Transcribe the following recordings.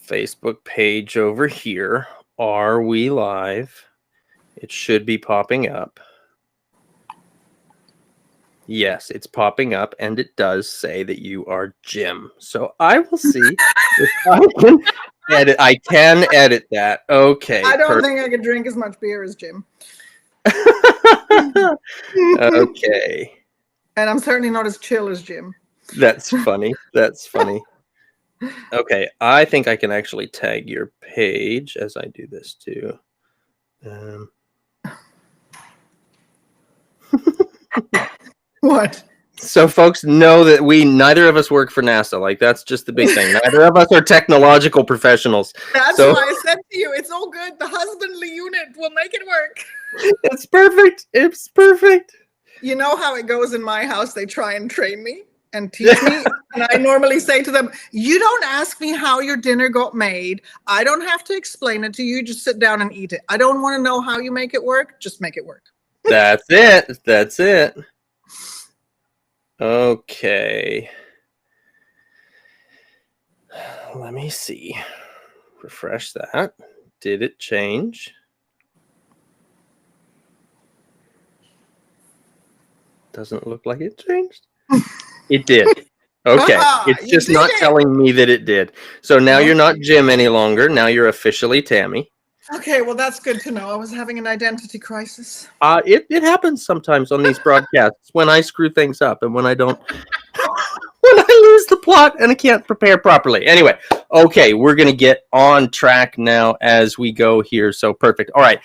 Facebook page over here. Are we live? It should be popping up. Yes, it's popping up, and it does say that you are Jim. So I will see if I can edit. I can edit that. Okay. I don't think I could drink as much beer as Jim. Okay. And I'm certainly not as chill as Jim. That's funny. That's funny. Okay, I think I can actually tag your page as I do this too. What? So folks know that neither of us work for NASA. Like, that's just the big thing. Neither of us are technological professionals. That's why I said to you, it's all good. The husbandly unit will make it work. It's perfect. It's perfect. You know how it goes in my house. They try and train me and teach me. And I normally say to them, you don't ask me how your dinner got made. I don't have to explain it to you. Just sit down and eat it. I don't want to know how you make it work. Just make it work. That's it. That's it. Okay. Let me see. Refresh that. Did it change? Doesn't look like it changed. It did. Okay. It's just not telling me that it did. So now you're not Jim any longer. Now you're officially Tami. Okay, well, that's good to know. I was having an identity crisis. It happens sometimes on these broadcasts when I screw things up and when I don't, when I lose the plot and I can't prepare properly. Anyway, okay, we're going to get on track now as we go here. So perfect. All right.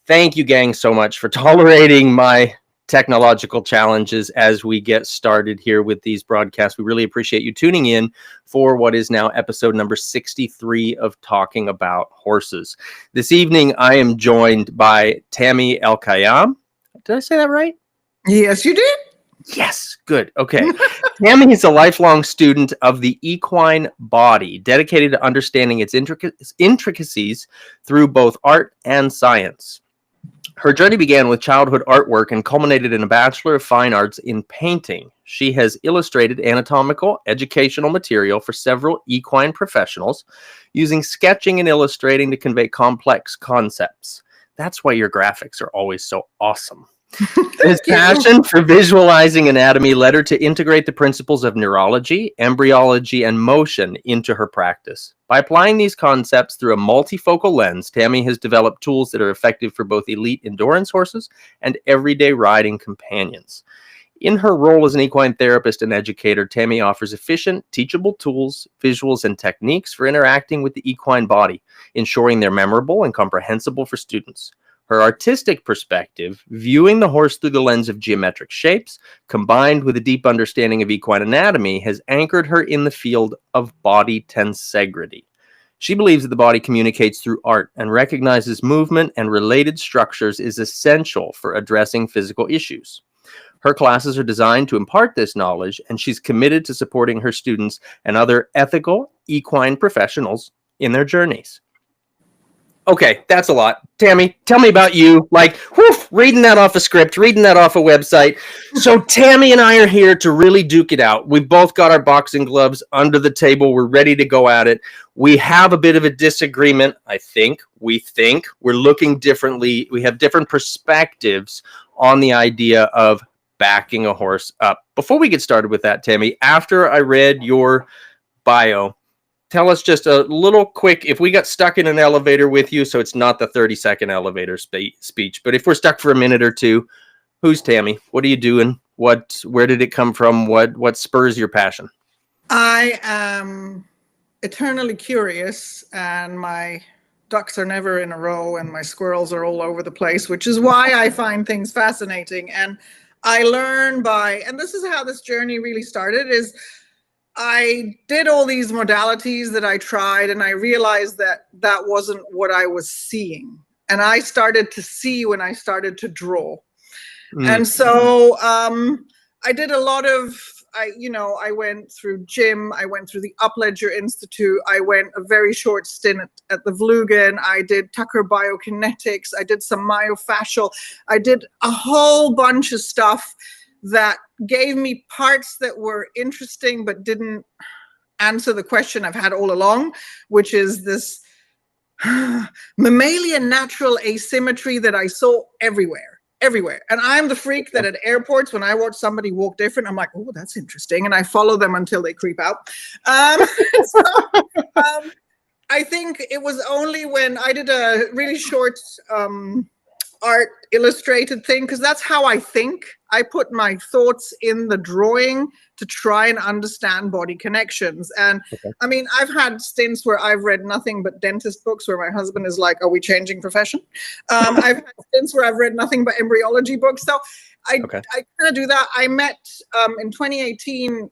Thank you, gang, so much for tolerating my technological challenges as we get started here with these broadcasts. We really appreciate you tuning in for what is now episode number 63 of Talking About Horses. This evening, I am joined by Tami Elkayam. Did I say that right? Yes, you did. Yes, good. Okay. Tami is a lifelong student of the equine body, dedicated to understanding its intricacies through both art and science. Her journey began with childhood artwork and culminated in a Bachelor of Fine Arts in painting. She has illustrated anatomical educational material for several equine professionals, using sketching and illustrating to convey complex concepts. That's why your graphics are always so awesome. His passion for visualizing anatomy led her to integrate the principles of neurology, embryology, and motion into her practice. By applying these concepts through a multifocal lens, Tami has developed tools that are effective for both elite endurance horses and everyday riding companions. In her role as an equine therapist and educator, Tami offers efficient, teachable tools, visuals, and techniques for interacting with the equine body, ensuring they're memorable and comprehensible for students. Her artistic perspective, viewing the horse through the lens of geometric shapes, combined with a deep understanding of equine anatomy, has anchored her in the field of body tensegrity. She believes that the body communicates through art and recognizes movement and related structures is essential for addressing physical issues. Her classes are designed to impart this knowledge, and she's committed to supporting her students and other ethical equine professionals in their journeys. Okay, that's a lot. Tami, tell me about you. Like, reading that off a script, reading that off a website. So Tami and I are here to really duke it out. We've both got our boxing gloves under the table. We're ready to go at it. We have a bit of a disagreement, I think. We're looking differently. We have different perspectives on the idea of backing a horse up. Before we get started with that, Tami, after I read your bio, tell us just a little quick, if we got stuck in an elevator with you, so it's not the 30-second elevator speech, but if we're stuck for a minute or two, who's Tami? What are you doing? Where did it come from? What spurs your passion? I am eternally curious, and my ducks are never in a row, and my squirrels are all over the place, which is why I find things fascinating. And I learn and this is how this journey really started, is I did all these modalities that I tried, and I realized that that wasn't what I was seeing. And I started to see when I started to draw. And so I did a lot of, I went through gym, I went through the Upledger Institute, I went a very short stint at the Vlugen, I did Tucker Biokinetics, I did some myofascial, I did a whole bunch of stuff that gave me parts that were interesting but didn't answer the question I've had all along, which is this mammalian natural asymmetry that I saw everywhere. And I'm the freak that at airports, when I watch somebody walk different, I'm like, oh, that's interesting. And I follow them until they creep out. I think it was only when I did a really short art illustrated thing, because that's how I think. I put my thoughts in the drawing to try and understand body connections. And I mean, I've had stints where I've read nothing but dentist books where my husband is like, are we changing profession? I've had stints where I've read nothing but embryology books. So I kind of do that. I met in 2018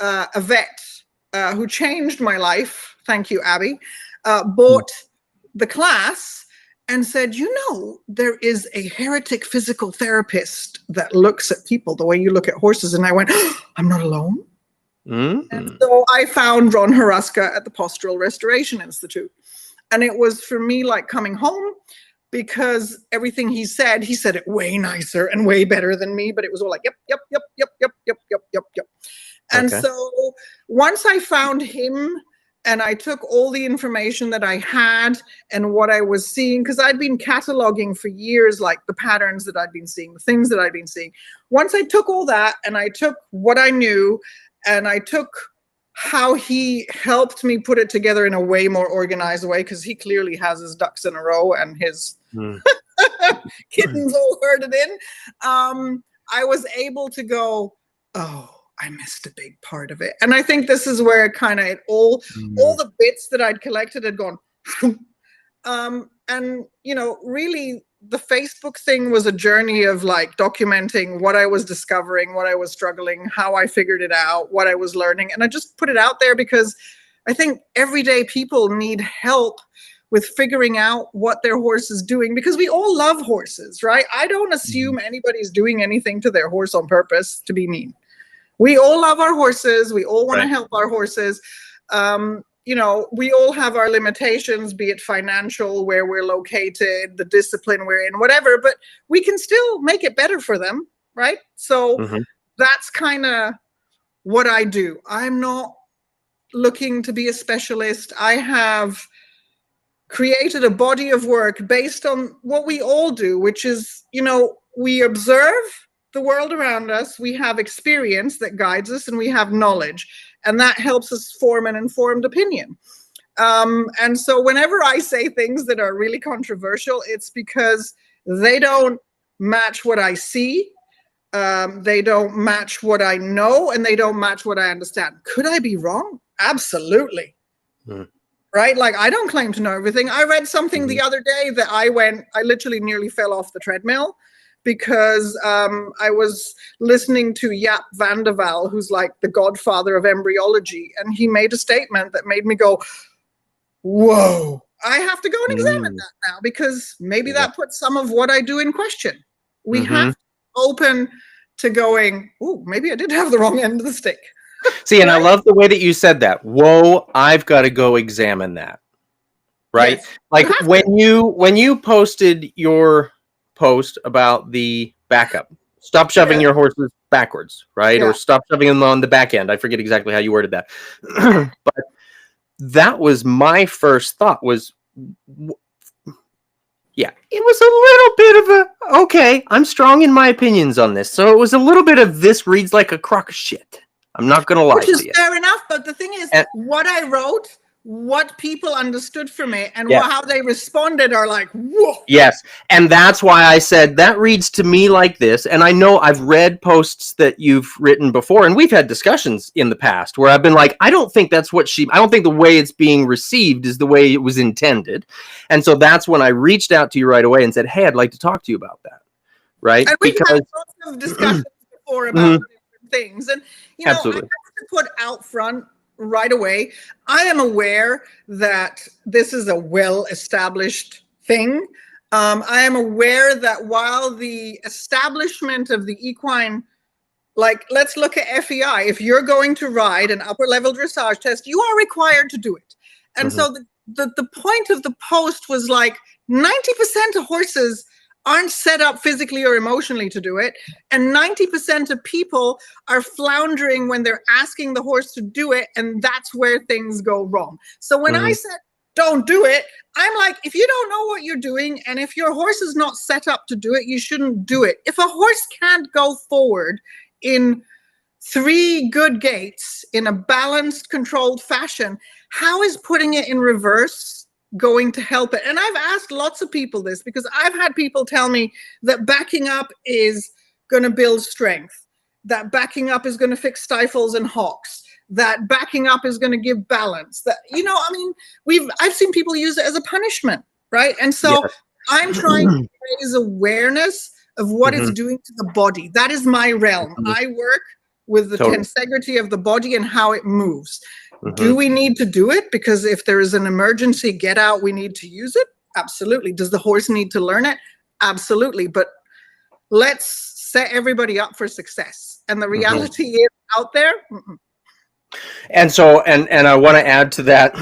a vet who changed my life. Thank you, Abby. Bought the class and said, you know, there is a heretic physical therapist that looks at people the way you look at horses. And I went, oh, I'm not alone. And so I found Ron Haraska at the Postural Restoration Institute. And it was for me like coming home, because everything he said it way nicer and way better than me. But it was all like, yep. And so once I found him, and I took all the information that I had and what I was seeing, because I'd been cataloging for years, like the patterns that I'd been seeing, the things that I'd been seeing. Once I took all that and I took what I knew and I took how he helped me put it together in a way more organized way, because he clearly has his ducks in a row and his kittens all herded in, I was able to go, oh, I missed a big part of it. And I think this is where kind of all the bits that I'd collected had gone. And, you know, really the Facebook thing was a journey of like documenting what I was discovering, what I was struggling, how I figured it out, what I was learning. And I just put it out there because I think everyday people need help with figuring out what their horse is doing, because we all love horses, right? I don't assume anybody's doing anything to their horse on purpose to be mean. We all love our horses. We all want to help our horses. You know, we all have our limitations, be it financial, where we're located, the discipline we're in, whatever, but we can still make it better for them, right? So that's kind of what I do. I'm not looking to be a specialist. I have created a body of work based on what we all do, which is, you know, we observe the world around us, we have experience that guides us, and we have knowledge, and that helps us form an informed opinion. And so whenever I say things that are really controversial, it's because they don't match what I see, they don't match what I know, and they don't match what I understand. Could I be wrong? Absolutely. Right? Like, I don't claim to know everything. I read something the other day that I literally nearly fell off the treadmill, because I was listening to Jaap van der Waal, who's like the godfather of embryology, and he made a statement that made me go, whoa, I have to go and examine that now, because maybe that puts some of what I do in question. We have to open to going, ooh, maybe I did have the wrong end of the stick. See, and I love the way that you said that. Whoa, I've got to go examine that. Right? Yes, like when you posted your post about the backup, stop shoving your horses backwards, right? Or stop shoving them on the back end. I forget exactly how you worded that. But that was my first thought was, it was a little bit of a, okay, I'm strong in my opinions on this. So it was a little bit of this reads like a crock of shit. I'm not going to lie to you. Which is fair enough, but the thing is, what I wrote, what people understood from it, and how they responded are like, whoa. Yes, and that's why I said that reads to me like this. And I know I've read posts that you've written before, and we've had discussions in the past where I've been like, I don't think that's what I don't think the way it's being received is the way it was intended. And so that's when I reached out to you right away and said, hey, I'd like to talk to you about that. Right? And we've had lots of discussions before about different things. And, you know, I have to put out front right away, I am aware that this is a well-established thing. I am aware that while the establishment of the equine, like, let's look at FEI. If you're going to ride an upper-level dressage test, you are required to do it. And so the point of the post was like 90% of horses aren't set up physically or emotionally to do it. And 90% of people are floundering when they're asking the horse to do it. And that's where things go wrong. So when I said, don't do it, I'm like, if you don't know what you're doing, and if your horse is not set up to do it, you shouldn't do it. If a horse can't go forward in 3 good gaits in a balanced, controlled fashion, how is putting it in reverse going to help it? And I've asked lots of people this, because I've had people tell me that backing up is going to build strength, that backing up is going to fix stifles and hocks, that backing up is going to give balance, that, you know, I mean, I've seen people use it as a punishment, right? And so I'm trying to raise awareness of what it's doing to the body. That is my realm. I work with the tensegrity of the body and how it moves. Do we need to do it? Because if there is an emergency, get out, we need to use it? Absolutely. Does the horse need to learn it? Absolutely. But let's set everybody up for success. And the reality is out there. And so, and I want to add to that,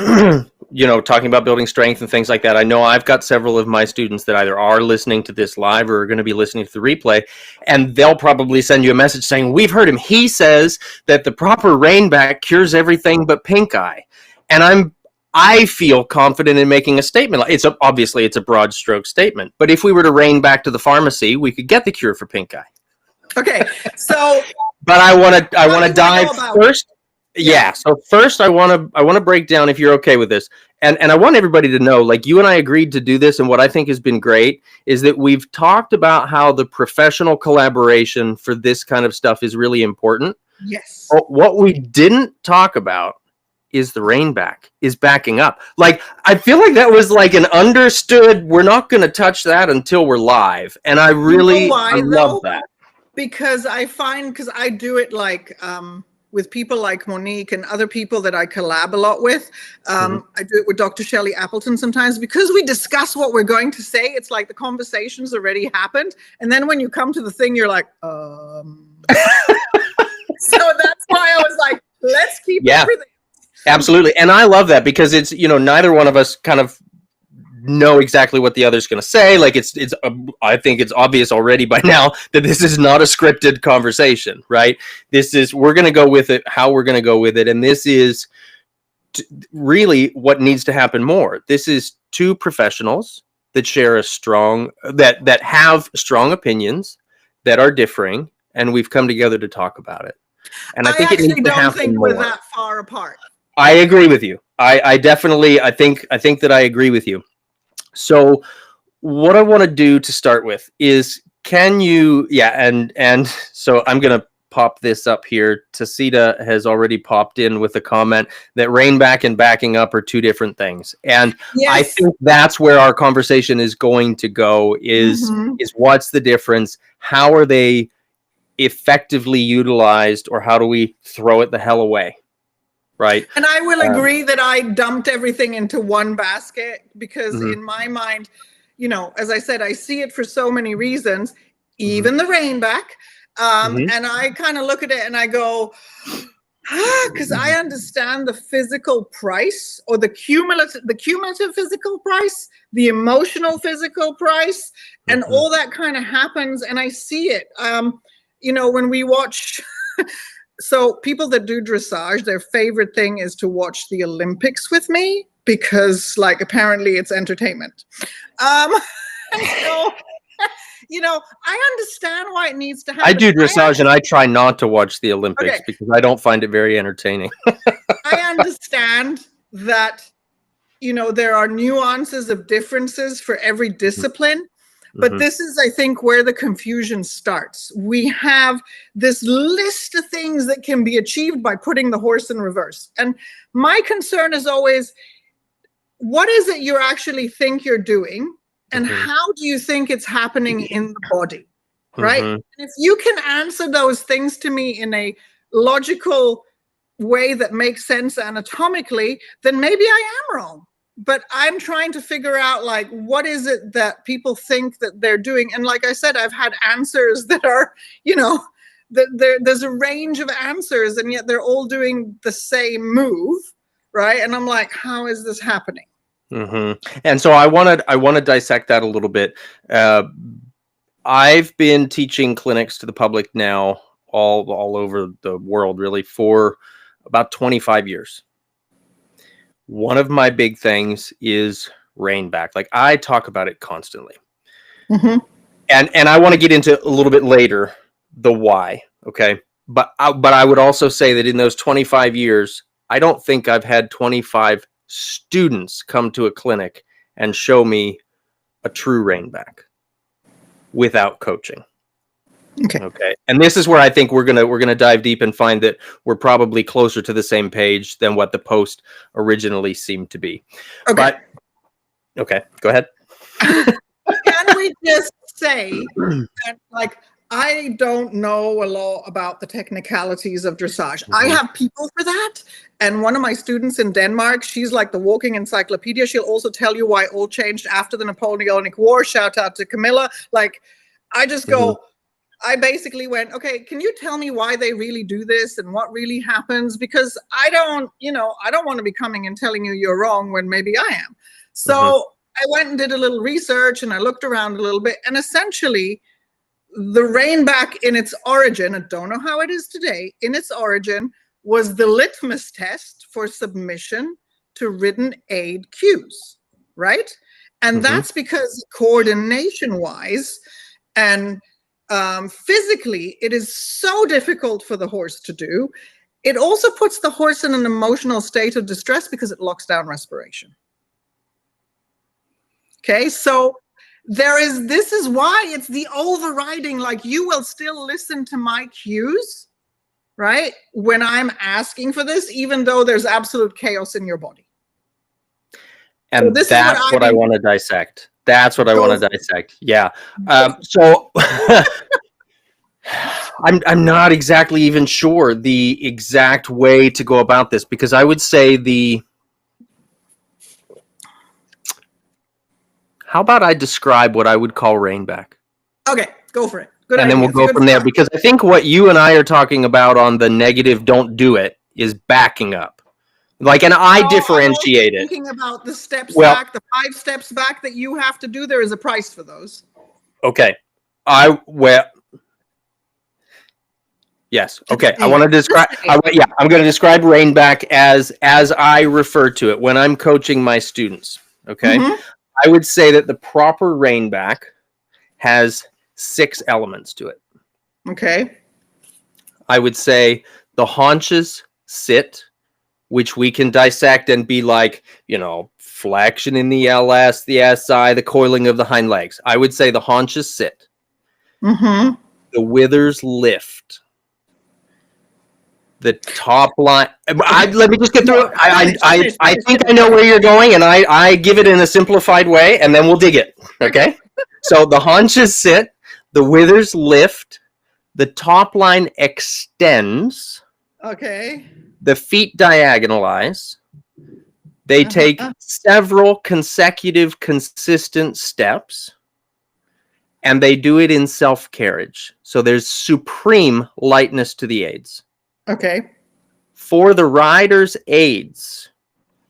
you know, talking about building strength and things like that. I know I've got several of my students that either are listening to this live or are going to be listening to the replay, and they'll probably send you a message saying, we've heard him. He says that the proper rein back cures everything but pink eye. And I feel confident in making a statement. Obviously it's a broad stroke statement, but if we were to rein back to the pharmacy, we could get the cure for pink eye. Okay. So, but I want to dive first. Yeah. So first I want to break down, if you're okay with this. And I want everybody to know, like, you and I agreed to do this. And what I think has been great is that we've talked about how the professional collaboration for this kind of stuff is really important. Yes. What we didn't talk about is the rein back, is backing up. Like, I feel like that was like an understood, we're not going to touch that until we're live. And I really I love that. Because I find, because I do it like, with people like Monique and other people that I collab a lot with. I do it with Dr. Shelley Appleton sometimes, because we discuss what we're going to say. It's like the conversation's already happened. And then when you come to the thing, you're like, So that's why I was like, let's keep everything. Absolutely. And I love that, because it's, you know, neither one of us kind of know exactly what the other's going to say. Like, I think it's obvious already by now that this is not a scripted conversation, right? We're going to go with it, how we're going to go with it. And this is really what needs to happen more. This is 2 professionals that share that have strong opinions that are differing, and we've come together to talk about it. And I think it needs to happen more. We're that far apart. I agree with you. I definitely, I think that I agree with you. So what I want to do to start with is, can you, and so I'm going to pop this up here. Tasita has already popped in with a comment that rein back and backing up are 2 different things. And I think that's where our conversation is going to go, is what's the difference? How are they effectively utilized, or how do we throw it the hell away? Right. And I will agree that I dumped everything into one basket, because in my mind, you know, as I said, I see it for so many reasons, even the rein back. And I kind of look at it and I go, because I understand the physical price, or the cumulative physical price, the emotional physical price, and all that kind of happens. And I see it, you know, when we watch. So people that do dressage, their favorite thing is to watch the Olympics with me, because, like, apparently it's entertainment. So, you know, I understand why it needs to happen. I do dressage, and I try not to watch the Olympics because I don't find it very entertaining. I understand that, you know, there are nuances of differences for every discipline. But this is, I think, where the confusion starts. We have this list of things that can be achieved by putting the horse in reverse. And my concern is always, what is it you actually think you're doing? And how do you think it's happening in the body? Right? And if you can answer those things to me in a logical way that makes sense anatomically, then maybe I am wrong. But I'm trying to figure out, like, what is it that people think that they're doing? And like I said, I've had answers that are, you know, there's a range of answers, and yet they're all doing the same move, right? And I'm like, how is this happening? And so I want to dissect that a little bit, I've been teaching clinics to the public now all over the world, really, for about 25 years. One of my big things is rein back. Like, I talk about it constantly. Mm-hmm. And I want to get into a little bit later the why, okay? But I would also say that in those 25 years, I don't think I've had 25 students come to a clinic and show me a true rein back without coaching. Okay. And this is where I think we're gonna dive deep and find that we're probably closer to the same page than what the post originally seemed to be. Okay. But okay, go ahead. Can we just say that, like, I don't know a lot about the technicalities of dressage. I have people for that. And one of my students in Denmark, she's like the walking encyclopedia. She'll also tell you why all changed after the Napoleonic War. Shout out to Camilla. Like, I just go, I basically went, okay, can you tell me why they really do this and what really happens? Because I don't want to be coming and telling you you're wrong when maybe I am. So I went and did a little research and I looked around a little bit, and essentially the rein back in its origin, I don't know how it is today, in its origin was the litmus test for submission to written aid cues, right? And that's because coordination-wise and physically, it is so difficult for the horse to do. It also puts the horse in an emotional state of distress because it locks down respiration. Okay, so this is why it's the overriding, like, you will still listen to my cues, right? When I'm asking for this, even though there's absolute chaos in your body. And so that's what I want to dissect. That's what I want to dissect. Yeah. So I'm not exactly even sure the exact way to go about this, because I would say how about I describe what I would call rein back? Okay, go for it. Good and idea. Then we'll go from there, because I think what you and I are talking about on the negative don't do it is backing up. Like, and I differentiate it. Thinking about the steps back, the 5 steps back that you have to do, there is a price for those. Okay. Yes. Okay. I want to describe. I'm going to describe rein back as I refer to it when I'm coaching my students. Okay. I would say that the proper rein back has 6 elements to it. Okay. I would say the haunches sit, which we can dissect and be like, flexion in the LS, the SI, the coiling of the hind legs. I would say the haunches sit. The withers lift. The top line. Let me just get through it. I think I know where you're going, and I give it in a simplified way, and then we'll dig it. Okay. So the haunches sit, the withers lift, the top line extends. Okay. The feet diagonalize. They take several consecutive, consistent steps, and they do it in self-carriage. So there's supreme lightness to the aids. Okay. For the rider's aids,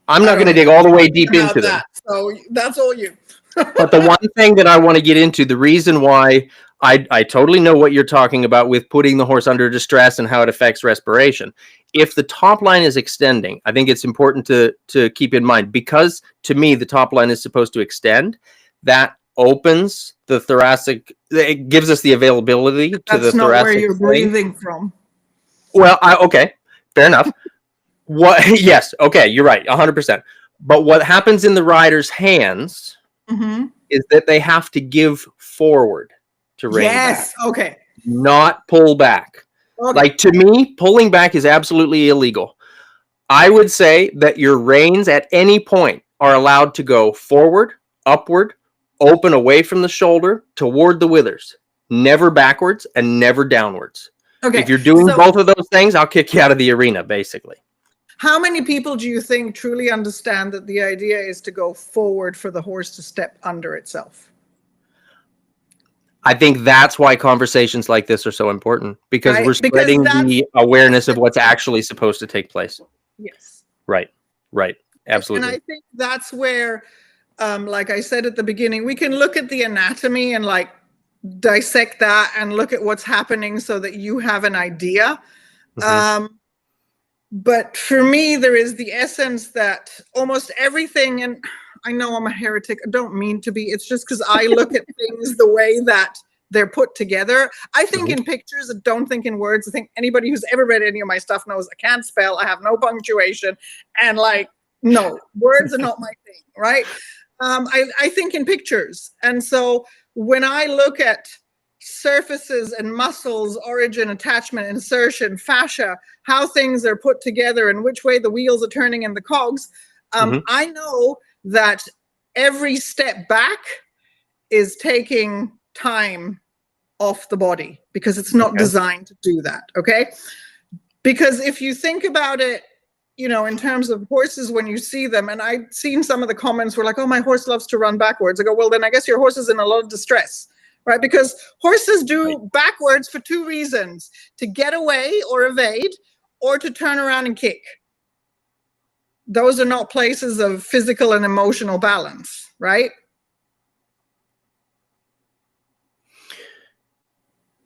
I'm not going to dig all the way deep into them. So that's all you. But the one thing that I want to get into, the reason why I totally know what you're talking about with putting the horse under distress and how it affects respiration. If the top line is extending, I think it's important to keep in mind, because to me, the top line is supposed to extend. That opens the thoracic. It gives us the availability to the thoracic. That's not where you're breathing from. Well, okay, fair enough. Yes, okay, you're right, 100%. But what happens in the rider's hands is that they have to give forward to rein back. Yes, okay. Not pull back. Okay. Like, to me, pulling back is absolutely illegal. I would say that your reins at any point are allowed to go forward, upward, open away from the shoulder, toward the withers. Never backwards and never downwards. Okay. If you're doing both of those things, I'll kick you out of the arena, basically. How many people do you think truly understand that the idea is to go forward for the horse to step under itself? I think that's why conversations like this are so important, because we're spreading the awareness of what's actually supposed to take place. Yes. Right. Absolutely. And I think that's where, like I said at the beginning, we can look at the anatomy and, like, dissect that and look at what's happening so that you have an idea. But for me, there is the essence that almost everything, and I know I'm a heretic, I don't mean to be, it's just because I look at things the way that they're put together. I think in pictures, I don't think in words. I think anybody who's ever read any of my stuff knows I can't spell, I have no punctuation, and like, no, words are not my thing, right? I think in pictures. And so when I look at surfaces and muscles, origin, attachment, insertion, fascia, how things are put together and which way the wheels are turning in the cogs, I know that every step back is taking time off the body because it's not designed to do that. Okay. Because if you think about it, you know, in terms of horses, when you see them, and I've seen some of the comments were like, oh, my horse loves to run backwards. I go, well, then I guess your horse is in a lot of distress. Right? Because horses do backwards for two reasons: to get away or evade, or to turn around and kick. Those are not places of physical and emotional balance, right?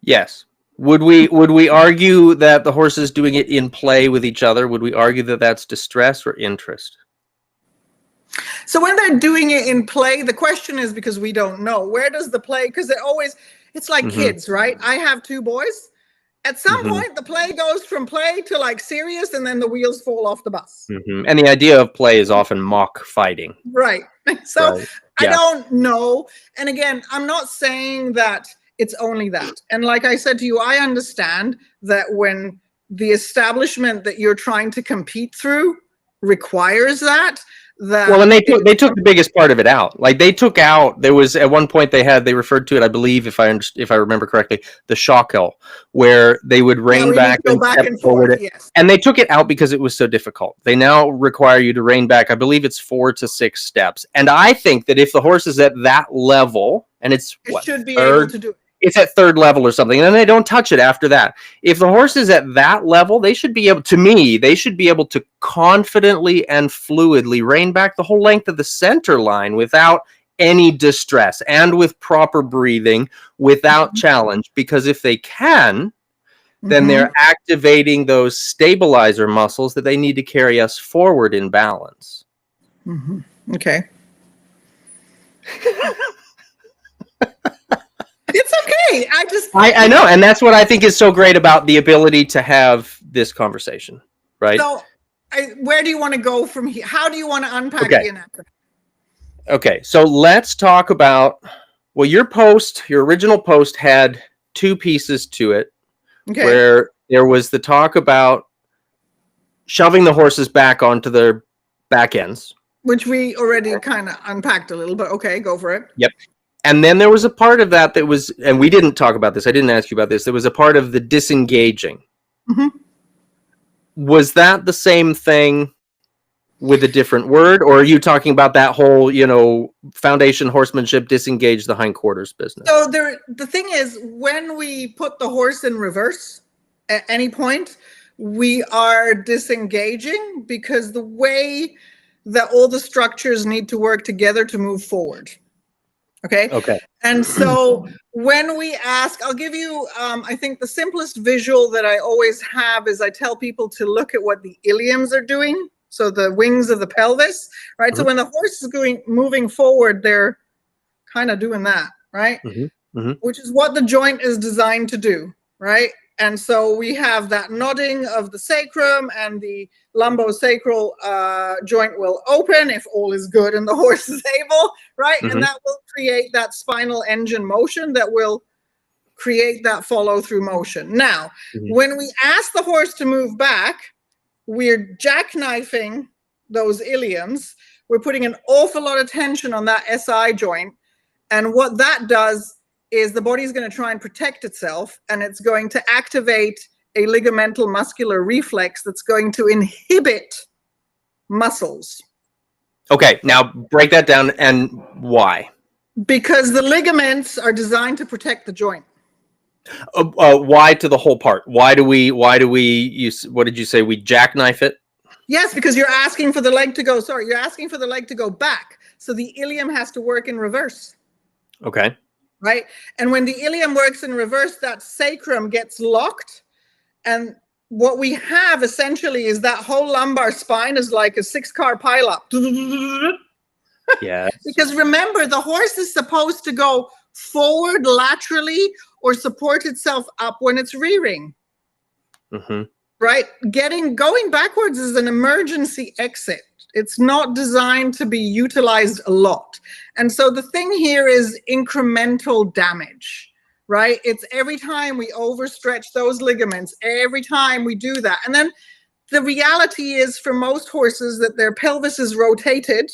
Yes. Would we argue that the horse is doing it in play with each other? Would we argue that that's distress or interest? So when they're doing it in play, the question is, because we don't know, where does the play, because it's like kids, right? I have two boys. At some point, the play goes from play to like serious, and then the wheels fall off the bus. And the idea of play is often mock fighting. Right. So I don't know. And again, I'm not saying that it's only that. And like I said to you, I understand that when the establishment that you're trying to compete through requires that, well, and they took the biggest part of it out. Like they took out, there was at one point they referred to it, I believe, if I remember correctly, the shackle, where they would rein back and step forward. Yes. And they took it out because it was so difficult. They now require you to rein back. I believe it's 4 to 6 steps. And I think that if the horse is at that level, and it should be able to do it. It's at 3rd level or something, and then they don't touch it after that. If the horse is at that level, they should be able to confidently and fluidly rein back the whole length of the center line without any distress and with proper breathing, without challenge. Because if they can, then they're activating those stabilizer muscles that they need to carry us forward in balance. Okay. It's okay. I know, and that's what I think is so great about the ability to have this conversation, right? So, where do you want to go from here? How do you want to unpack the anatomy? Okay, so let's talk about, well, your original post had 2 pieces to it, where there was the talk about shoving the horses back onto their back ends. Which we already kind of unpacked a little, but okay, go for it. Yep. And then there was a part of that was, and we didn't talk about this, I didn't ask you about this, there was a part of the disengaging. Was that the same thing with a different word, or are you talking about that whole, foundation horsemanship, disengage the hindquarters business? So the thing is, when we put the horse in reverse at any point, we are disengaging because the way that all the structures need to work together to move forward. Okay. And so when we ask, I'll give you, I think the simplest visual that I always have is I tell people to look at what the iliums are doing. So the wings of the pelvis, right? So when the horse is moving forward, they're kind of doing that, right? Which is what the joint is designed to do, right? And so we have that nodding of the sacrum, and the lumbosacral joint will open if all is good and the horse is able, right? And that will create that spinal engine motion that will create that follow-through motion. Now, when we ask the horse to move back, we're jackknifing those iliums. We're putting an awful lot of tension on that SI joint. And what that does is the body's going to try and protect itself, and it's going to activate a ligamental muscular reflex that's going to inhibit muscles. Okay, now break that down, and why? Because the ligaments are designed to protect the joint. Why to the whole part? Why do we use, what did you say? We jackknife it? Yes, because you're asking for the leg to go, you're asking for the leg to go back. So the ilium has to work in reverse. Okay. right? And when the ilium works in reverse, that sacrum gets locked. And what we have essentially is that whole lumbar spine is like a 6-car pileup. Yeah. Because remember, the horse is supposed to go forward laterally or support itself up when it's rearing. Right? Going backwards is an emergency exit. It's not designed to be utilized a lot. And so the thing here is incremental damage, right? It's every time we overstretch those ligaments, every time we do that. And then the reality is for most horses that their pelvis is rotated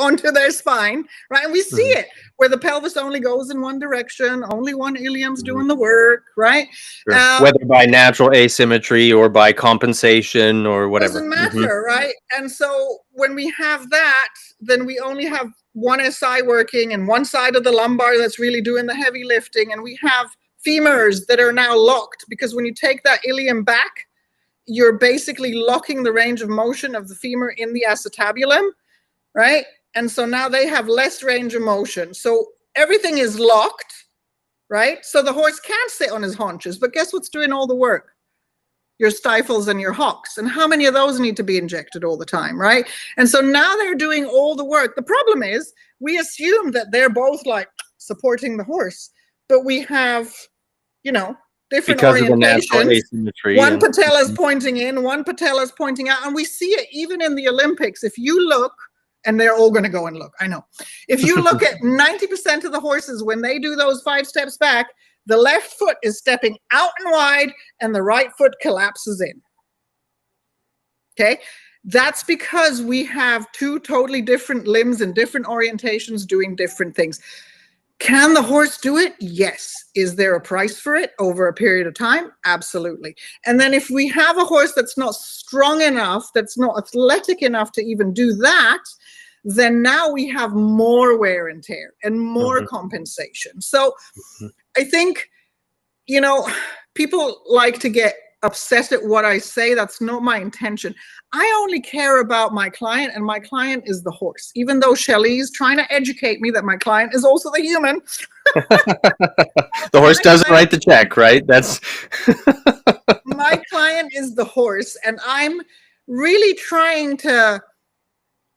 onto their spine, right? And we see it where the pelvis only goes in one direction, only one ilium's doing the work, right? Sure. Whether by natural asymmetry or by compensation or whatever. Doesn't matter, right? And so when we have that, then we only have one SI working and one side of the lumbar that's really doing the heavy lifting. And we have femurs that are now locked, because when you take that ilium back, you're basically locking the range of motion of the femur in the acetabulum, right? And so now they have less range of motion. So everything is locked, right? So the horse can't sit on his haunches, but guess what's doing all the work? Your stifles and your hocks. And how many of those need to be injected all the time, right? And so now they're doing all the work. The problem is we assume that they're both like supporting the horse, but we have, you know, different orientations. One patella is pointing in, one patella is pointing out. And we see it even in the Olympics. If you look, and they're all going to go and look, I know. If you look at 90% of the horses, when they do those 5 steps back, the left foot is stepping out and wide and the right foot collapses in. Okay? That's because we have 2 totally different limbs and different orientations doing different things. Can the horse do it? Yes. Is there a price for it over a period of time? Absolutely. And then if we have a horse that's not strong enough, that's not athletic enough to even do that, then now we have more wear and tear and more compensation. So I think, you know, people like to get upset at what I say. That's not my intention. I only care about my client, and my client is the horse. Even though Shelley's trying to educate me that my client is also the human. The horse doesn't write the check, right? That's my client is the horse, and I'm really trying to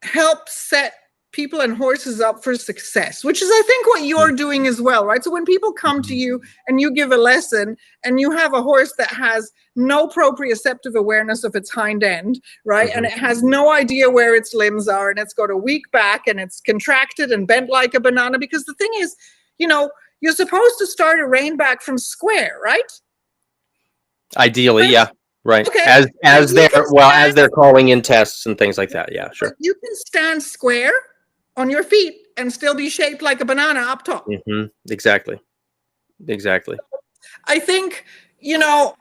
help set people and horses up for success, which is, I think, what you're doing as well, right? So when people come to you and you give a lesson and you have a horse that has no proprioceptive awareness of its hind end, right? And it has no idea where its limbs are, and it's got a weak back and it's contracted and bent like a banana, because the thing is, you know, you're supposed to start a rein back from square, right? Ideally, right? Yeah. Right. Okay. As they're calling in tests and things like that. Yeah, sure. You can stand square on your feet and still be shaped like a banana up top. Exactly. I think, you know,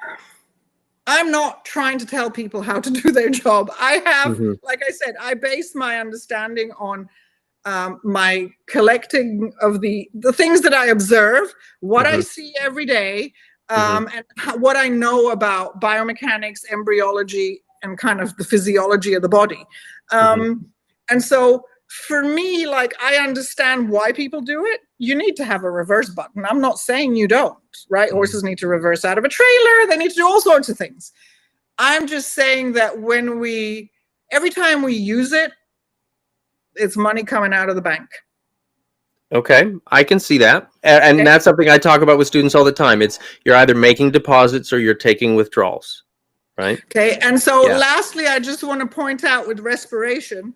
I'm not trying to tell people how to do their job. I have, like I said, I base my understanding on my collecting of the things that I observe, what I see every day, and what I know about biomechanics, embryology, and kind of the physiology of the body. And so for me, like, I understand why people do it. You need to have a reverse button. I'm not saying you don't, right? Horses need to reverse out of a trailer. They need to do all sorts of things. I'm just saying that every time we use it, it's money coming out of the bank. Okay, I can see that. And that's something I talk about with students all the time. It's you're either making deposits or you're taking withdrawals, right? Okay, and so lastly, I just want to point out with respiration,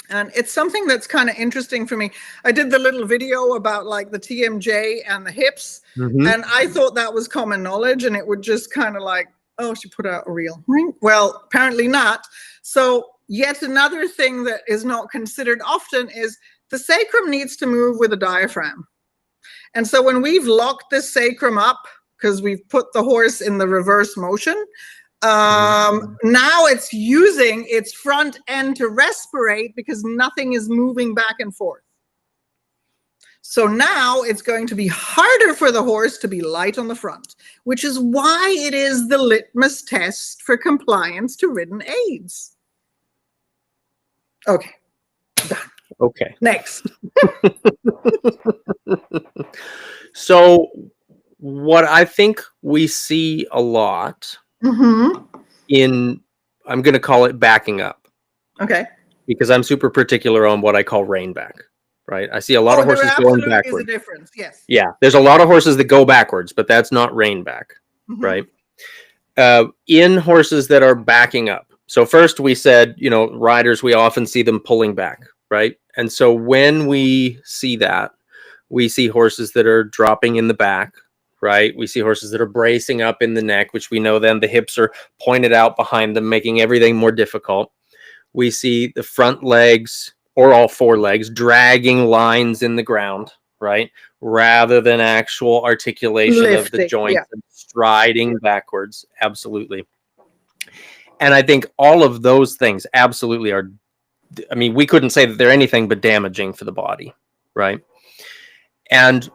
and it's something that's kind of interesting for me. I did the little video about like the TMJ and the hips, and I thought that was common knowledge, and it would just kind of like, oh, she put out a reel. Well, apparently not. So yet another thing that is not considered often is the sacrum needs to move with a diaphragm. And so when we've locked the sacrum up, because we've put the horse in the reverse motion, now it's using its front end to respirate because nothing is moving back and forth. So now it's going to be harder for the horse to be light on the front, which is why it is the litmus test for compliance to ridden aids. Okay, done. Okay. Next. So what I think we see a lot in, I'm going to call it backing up. Okay. Because I'm super particular on what I call rein back, right? I see a lot of horses going backwards. There absolutely is a difference, yes. Yeah, there's a lot of horses that go backwards, but that's not rein back, right? In horses that are backing up. So first we said, you know, riders, we often see them pulling back, right? And so when we see that, we see horses that are dropping in the back, right? We see horses that are bracing up in the neck, which we know then the hips are pointed out behind them, making everything more difficult. We see the front legs or all four legs dragging lines in the ground, right? Rather than actual articulation of the joints and striding backwards. Absolutely. And I think all of those things absolutely are, I mean, we couldn't say that they're anything but damaging for the body, right? And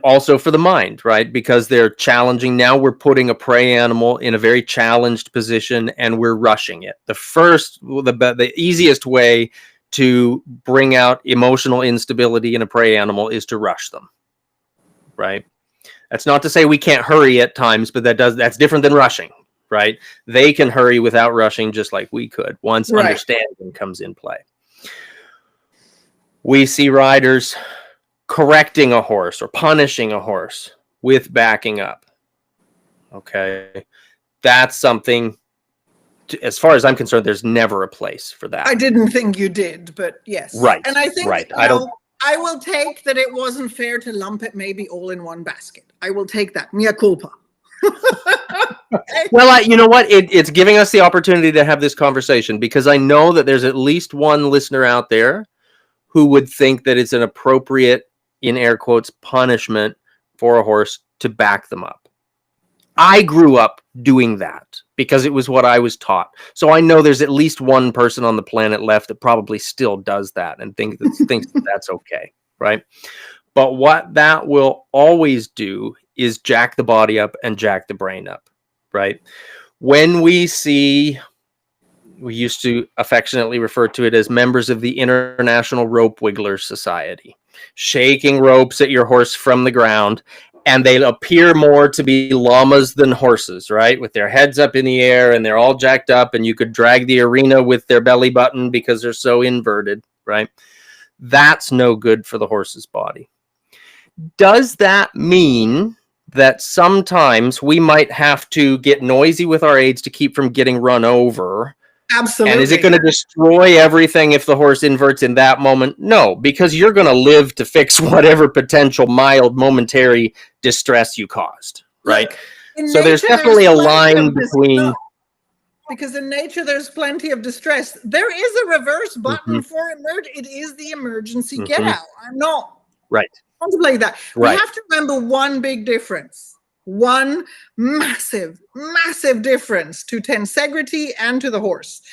also for the mind, right? Because they're challenging. Now we're putting a prey animal in a very challenged position and we're rushing it. The easiest way to bring out emotional instability in a prey animal is to rush them, right? That's not to say we can't hurry at times, but that's different than rushing, right? They can hurry without rushing just like we could once understanding comes in play. We see riders correcting a horse or punishing a horse with backing up. Okay. That's something, as far as I'm concerned, there's never a place for that. I didn't think you did, but yes. Right. And I think, I will take that it wasn't fair to lump it maybe all in one basket. I will take that. Mea culpa. Well, you know what? It's giving us the opportunity to have this conversation because I know that there's at least one listener out there who would think that it's an appropriate, in air quotes, punishment for a horse to back them up. I grew up doing that because it was what I was taught. So I know there's at least one person on the planet left that probably still does that and thinks that's okay, right? But what that will always do is jack the body up and jack the brain up, right? When we see, we used to affectionately refer to it as members of the International Rope Wigglers Society, shaking ropes at your horse from the ground, and they appear more to be llamas than horses, right? With their heads up in the air and they're all jacked up, and you could drag the arena with their belly button because they're so inverted, right? That's no good for the horse's body. Does that mean that sometimes we might have to get noisy with our aids to keep from getting run over? Absolutely. And is it going to destroy everything if the horse inverts in that moment? No, because you're going to live to fix whatever potential mild momentary distress you caused, right? So there's definitely a line between... Because in nature, there's plenty of distress. There is a reverse button for emerge. It is the emergency get out. I'm not contemplating that. We have to remember one big difference. One massive, massive difference to tensegrity and to the horse.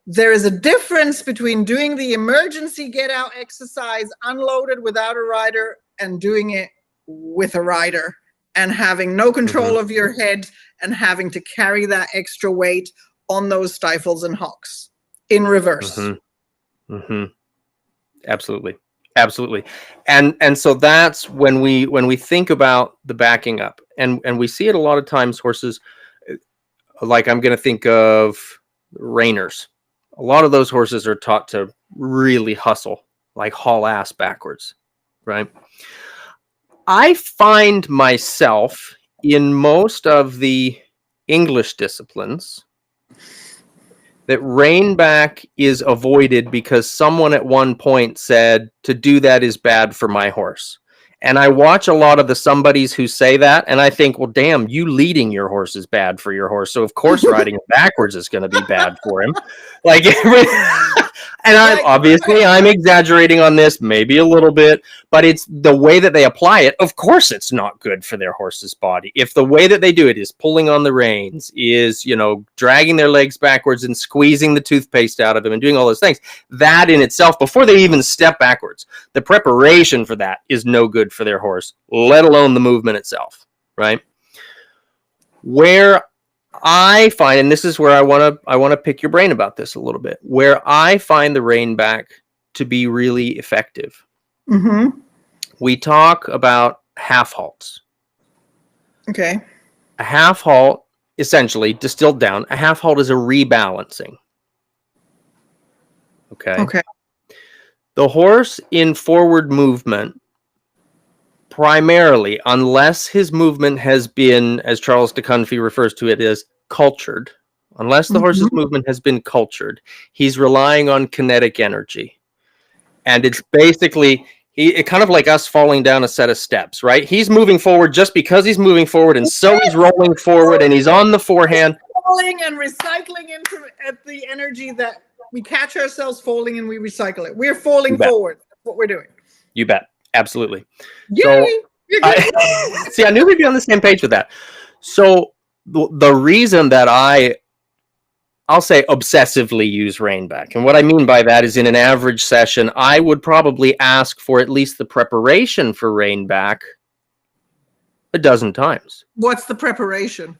There is a difference between doing the emergency get out exercise unloaded without a rider and doing it with a rider and having no control of your head and having to carry that extra weight on those stifles and hocks in reverse. Absolutely. Absolutely. And so that's when we think about the backing up, and we see it a lot of times, horses, like I'm going to think of reiners. A lot of those horses are taught to really hustle, like haul ass backwards, right? I find myself in most of the English disciplines that rein back is avoided because someone at one point said to do that is bad for my horse. And I watch a lot of the somebodies who say that, and I think, well, damn, you leading your horse is bad for your horse. So of course riding it backwards is going to be bad for him. Like, and I'm exaggerating on this, maybe a little bit, but it's the way that they apply it. Of course, it's not good for their horse's body. If the way that they do it is pulling on the reins, is, you know, dragging their legs backwards and squeezing the toothpaste out of them and doing all those things, that in itself, before they even step backwards, the preparation for that is no good for their horse, let alone the movement itself, right? Where I find, and this is where I want to pick your brain about this a little bit, where I find the rein back to be really effective. Mm-hmm. We talk about half halts. Okay. A half halt, essentially, distilled down, a half halt is a rebalancing. Okay. Okay. The horse in forward movement, primarily, unless his movement has been, as Charles de Cunfee refers to it as, cultured, unless the horse's movement has been cultured, he's relying on kinetic energy. And it's basically, it kind of like us falling down a set of steps, right? He's moving forward just because he's moving forward, and so he's rolling forward, and he's on the forehand. Falling and recycling into the energy that we catch ourselves falling, and we recycle it. We're falling forward. That's what we're doing. You bet. Absolutely. Yay! So, see, I knew we'd be on the same page with that. So the reason that I'll say obsessively use rein back, and what I mean by that is in an average session, I would probably ask for at least the preparation for rein back a dozen times. What's the preparation?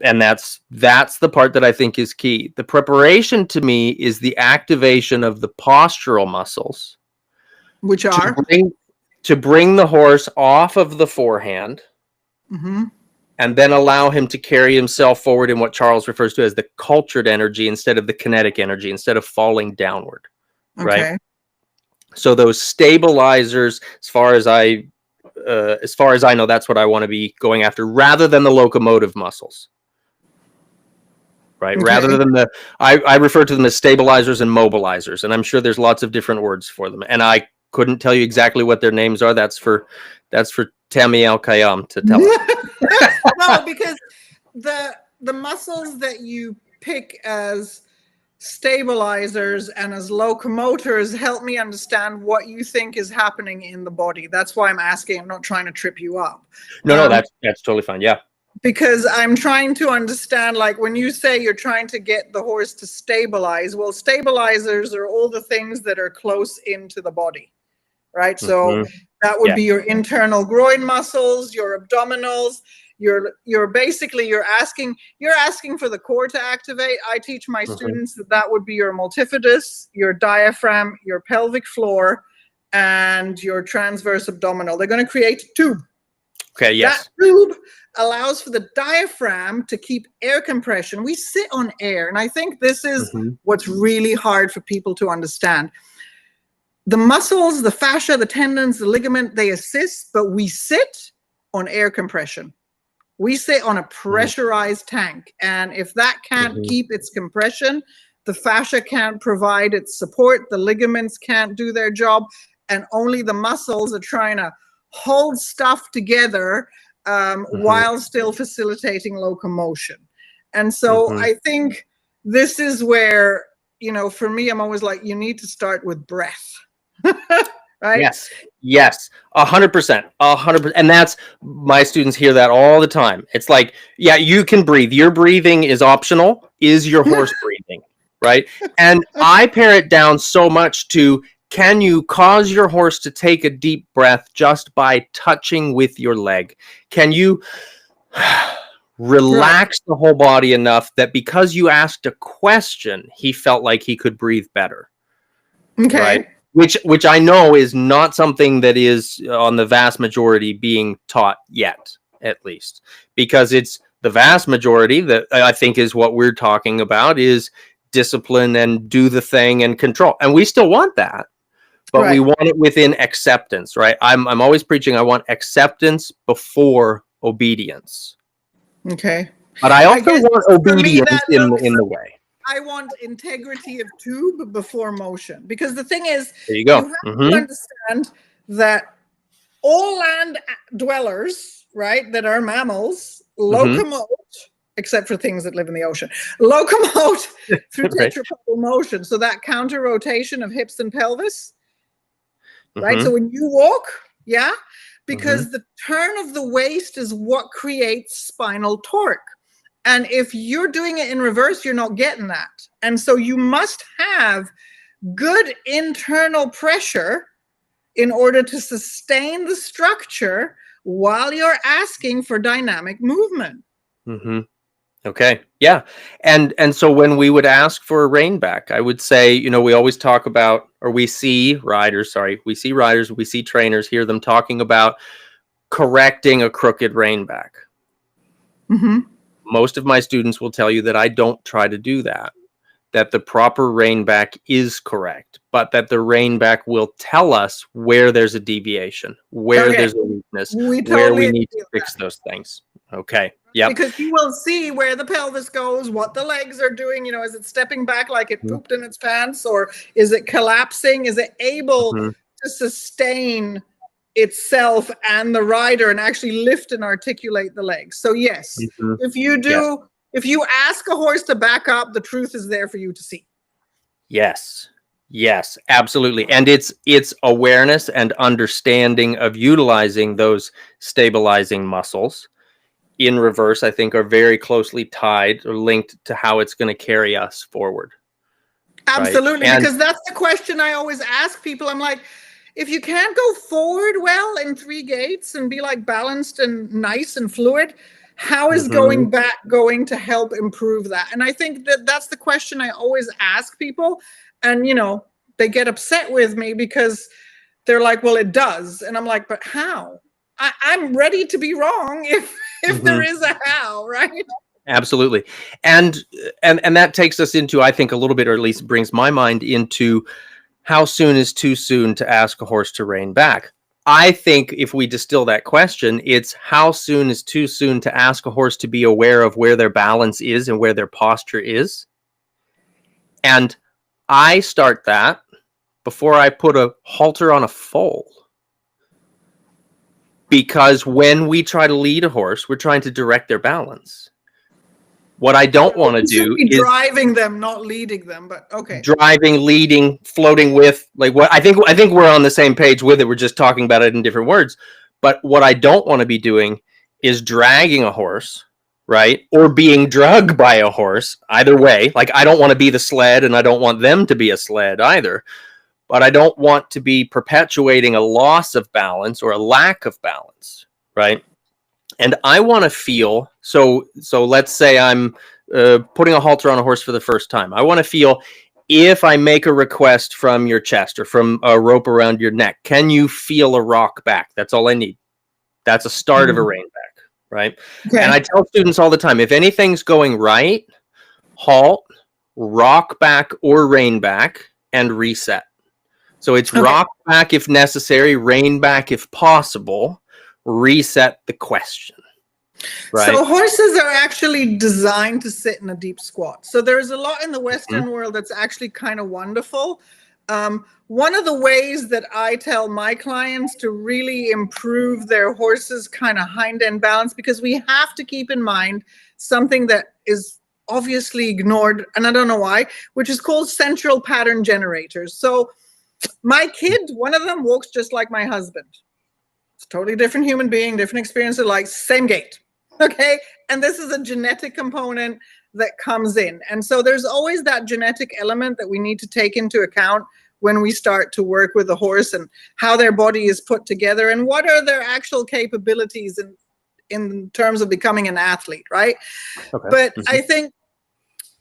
And that's the part that I think is key. The preparation to me is the activation of the postural muscles, which are to bring the horse off of the forehand, and then allow him to carry himself forward in what Charles refers to as the cultured energy instead of the kinetic energy, instead of falling downward. Okay. Right? So those stabilizers, as far as I know, that's what I want to be going after, rather than the locomotive muscles. Right? Okay. Rather than I refer to them as stabilizers and mobilizers, and I'm sure there's lots of different words for them. And I couldn't tell you exactly what their names are. That's for Tami Elkayam to tell us. No, because the muscles that you pick as stabilizers and as locomotors help me understand what you think is happening in the body. That's why I'm asking. I'm not trying to trip you up. No, that's totally fine. Yeah. Because I'm trying to understand, like when you say you're trying to get the horse to stabilize, well, stabilizers are all the things that are close into the body, right? So that would be your internal groin muscles, your abdominals. You're basically asking for the core to activate. I teach my students that would be your multifidus, your diaphragm, your pelvic floor, and your transverse abdominal. They're going to create a tube. Okay, yes. That tube allows for the diaphragm to keep air compression. We sit on air, and I think this is what's really hard for people to understand. The muscles, the fascia, the tendons, the ligament, they assist, but we sit on air compression. We sit on a pressurized tank, and if that can't keep its compression, the fascia can't provide its support, the ligaments can't do their job, and only the muscles are trying to hold stuff together while still facilitating locomotion. And so I think this is where, for me, I'm always like, you need to start with breath. Right? Yes, 100%, 100%. And that's, my students hear that all the time. It's like, yeah, you can breathe. Your breathing is optional. Is your horse breathing? Right? And I pare it down so much to, can you cause your horse to take a deep breath just by touching with your leg? Can you relax the whole body enough that because you asked a question, he felt like he could breathe better? Okay. Right? Which I know is not something that is on the vast majority being taught yet, at least. Because it's the vast majority that I think is what we're talking about is discipline and do the thing and control. And we still want that. But we want it within acceptance, right? I'm always preaching I want acceptance before obedience. Okay. But I also want obedience in the way. I want integrity of tube before motion. Because the thing is, there you go. You have to understand that all land dwellers, right, that are mammals, locomote, except for things that live in the ocean, locomote through tetrapodal motion. So that counter rotation of hips and pelvis. Right. So when you walk, because the turn of the waist is what creates spinal torque. And if you're doing it in reverse, you're not getting that. And so you must have good internal pressure in order to sustain the structure while you're asking for dynamic movement. Okay. Yeah. And so when we would ask for a rein back, I would say, you know, we always talk about, or we see riders, we see trainers, hear them talking about correcting a crooked rein back. Mm-hmm. Most of my students will tell you that I don't try to do that, that the proper rein back is correct, but that the rein back will tell us where there's a deviation, where Okay. there's a weakness, We where totally we need to agree with fix that. those things. Okay. Yep. Because you will see where the pelvis goes, what the legs are doing. You know, is it stepping back like it pooped in its pants, or is it collapsing? Is it able Mhm. to sustain itself and the rider and actually lift and articulate the legs? So yes, Mhm. if you Yes. do, if you ask a horse to back up, the truth is there for you to see. Yes. Yes, absolutely. And it's awareness and understanding of utilizing those stabilizing muscles in reverse, I think, are very closely tied or linked to how it's going to carry us forward. Right. Absolutely, And because that's the question I always ask people. I'm like, if you can't go forward well in 3 gaits and be like balanced and nice and fluid, how is Mhm. going back going to help improve that? And I think that that's the question I always ask people. And, you know, they get upset with me because they're like, well, it does. And I'm like, but how? I'm ready to be wrong if there Mhm. is a how, right? Absolutely. And that takes us into, I think, a little bit, or at least brings my mind into how soon is too soon to ask a horse to rein back. I think if we distill that question, it's how soon is too soon to ask a horse to be aware of where their balance is and where their posture is. And I start that before I put a halter on a foal. Because when we try to lead a horse, we're trying to direct their balance. What I don't want to You should do be is driving them, not leading them, but okay. driving, leading, floating with, like, what I think we're on the same page with it. We're just talking about it in different words. But what I don't want to be doing is dragging a horse, right? Or being drugged by a horse. Either way, like, I don't want to be the sled and I don't want them to be a sled either. But I don't want to be perpetuating a loss of balance or a lack of balance, right? And I want to feel, so let's say I'm putting a halter on a horse for the first time. I want to feel, if I make a request from your chest or from a rope around your neck, can you feel a rock back? That's all I need. That's a start of a rein back, right? And I Okay. tell students all the time, if anything's going right, halt, rock back or rein back, and reset. So it's Okay. rock back if necessary, rein back if possible, reset the question. Right. So horses are actually designed to sit in a deep squat. So there's a lot in the Western world that's actually kind of wonderful. One of the ways that I tell my clients to really improve their horses' kind of hind end balance, because we have to keep in mind something that is obviously ignored, and I don't know why, which is called central pattern generators. So my kid, one of them walks just like my husband. It's a totally different human being, different experience of life, same gait. Okay. And this is a genetic component that comes in. And so there's always that genetic element that we need to take into account when we start to work with a horse, and how their body is put together and what are their actual capabilities in terms of becoming an athlete, right? Okay. But I think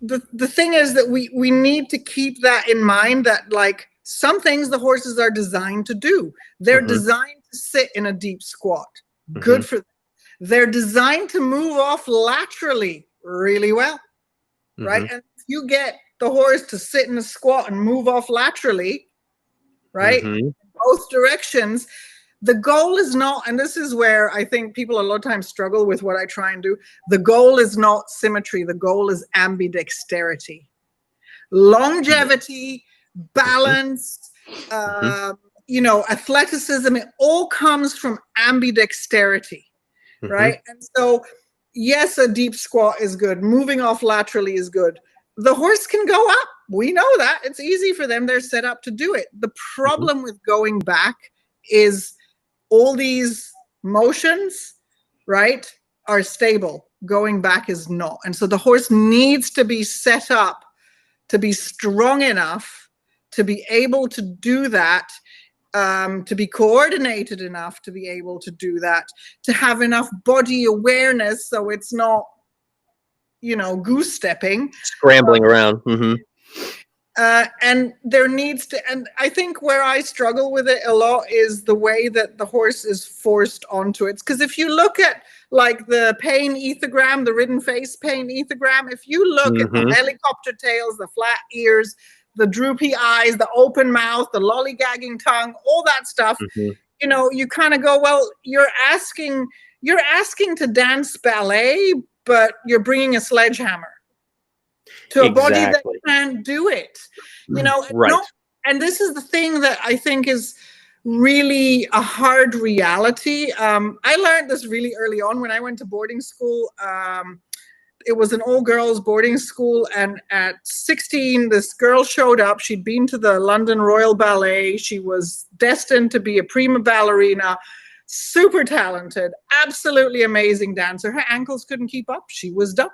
the thing is that we need to keep that in mind, that like some things the horses are designed to do. They're designed to sit in a deep squat. Good for them. They're designed to move off laterally really well, right? And if you get the horse to sit in a squat and move off laterally, right, both directions, the goal is not, and this is where I think people a lot of times struggle with what I try and do, the goal is not symmetry, the goal is ambidexterity. Longevity, balance, you know, athleticism, it all comes from ambidexterity, right? And so, yes, a deep squat is good. Moving off laterally is good. The horse can go up. We know that. It's easy for them. They're set up to do it. The problem with going back is all these motions, right, are stable. Going back is not. And so the horse needs to be set up to be strong enough to be able to do that, to be coordinated enough to be able to do that, to have enough body awareness so it's not goose stepping. Scrambling around. Mm-hmm. And there needs to, and I think where I struggle with it a lot is the way that the horse is forced onto it. Because if you look at like the pain ethogram, the ridden face pain ethogram, if you look at the helicopter tails, the flat ears, the droopy eyes, the open mouth, the lollygagging tongue, all that stuff, you kind of go, well, you're asking to dance ballet, but you're bringing a sledgehammer to a body that can't do it, right. And this is the thing that I think is really a hard reality. I learned this really early on when I went to boarding school. It was an all-girls boarding school, and at 16, this girl showed up. She'd been to the London Royal Ballet. She was destined to be a prima ballerina, super talented, absolutely amazing dancer. Her ankles couldn't keep up. She was done.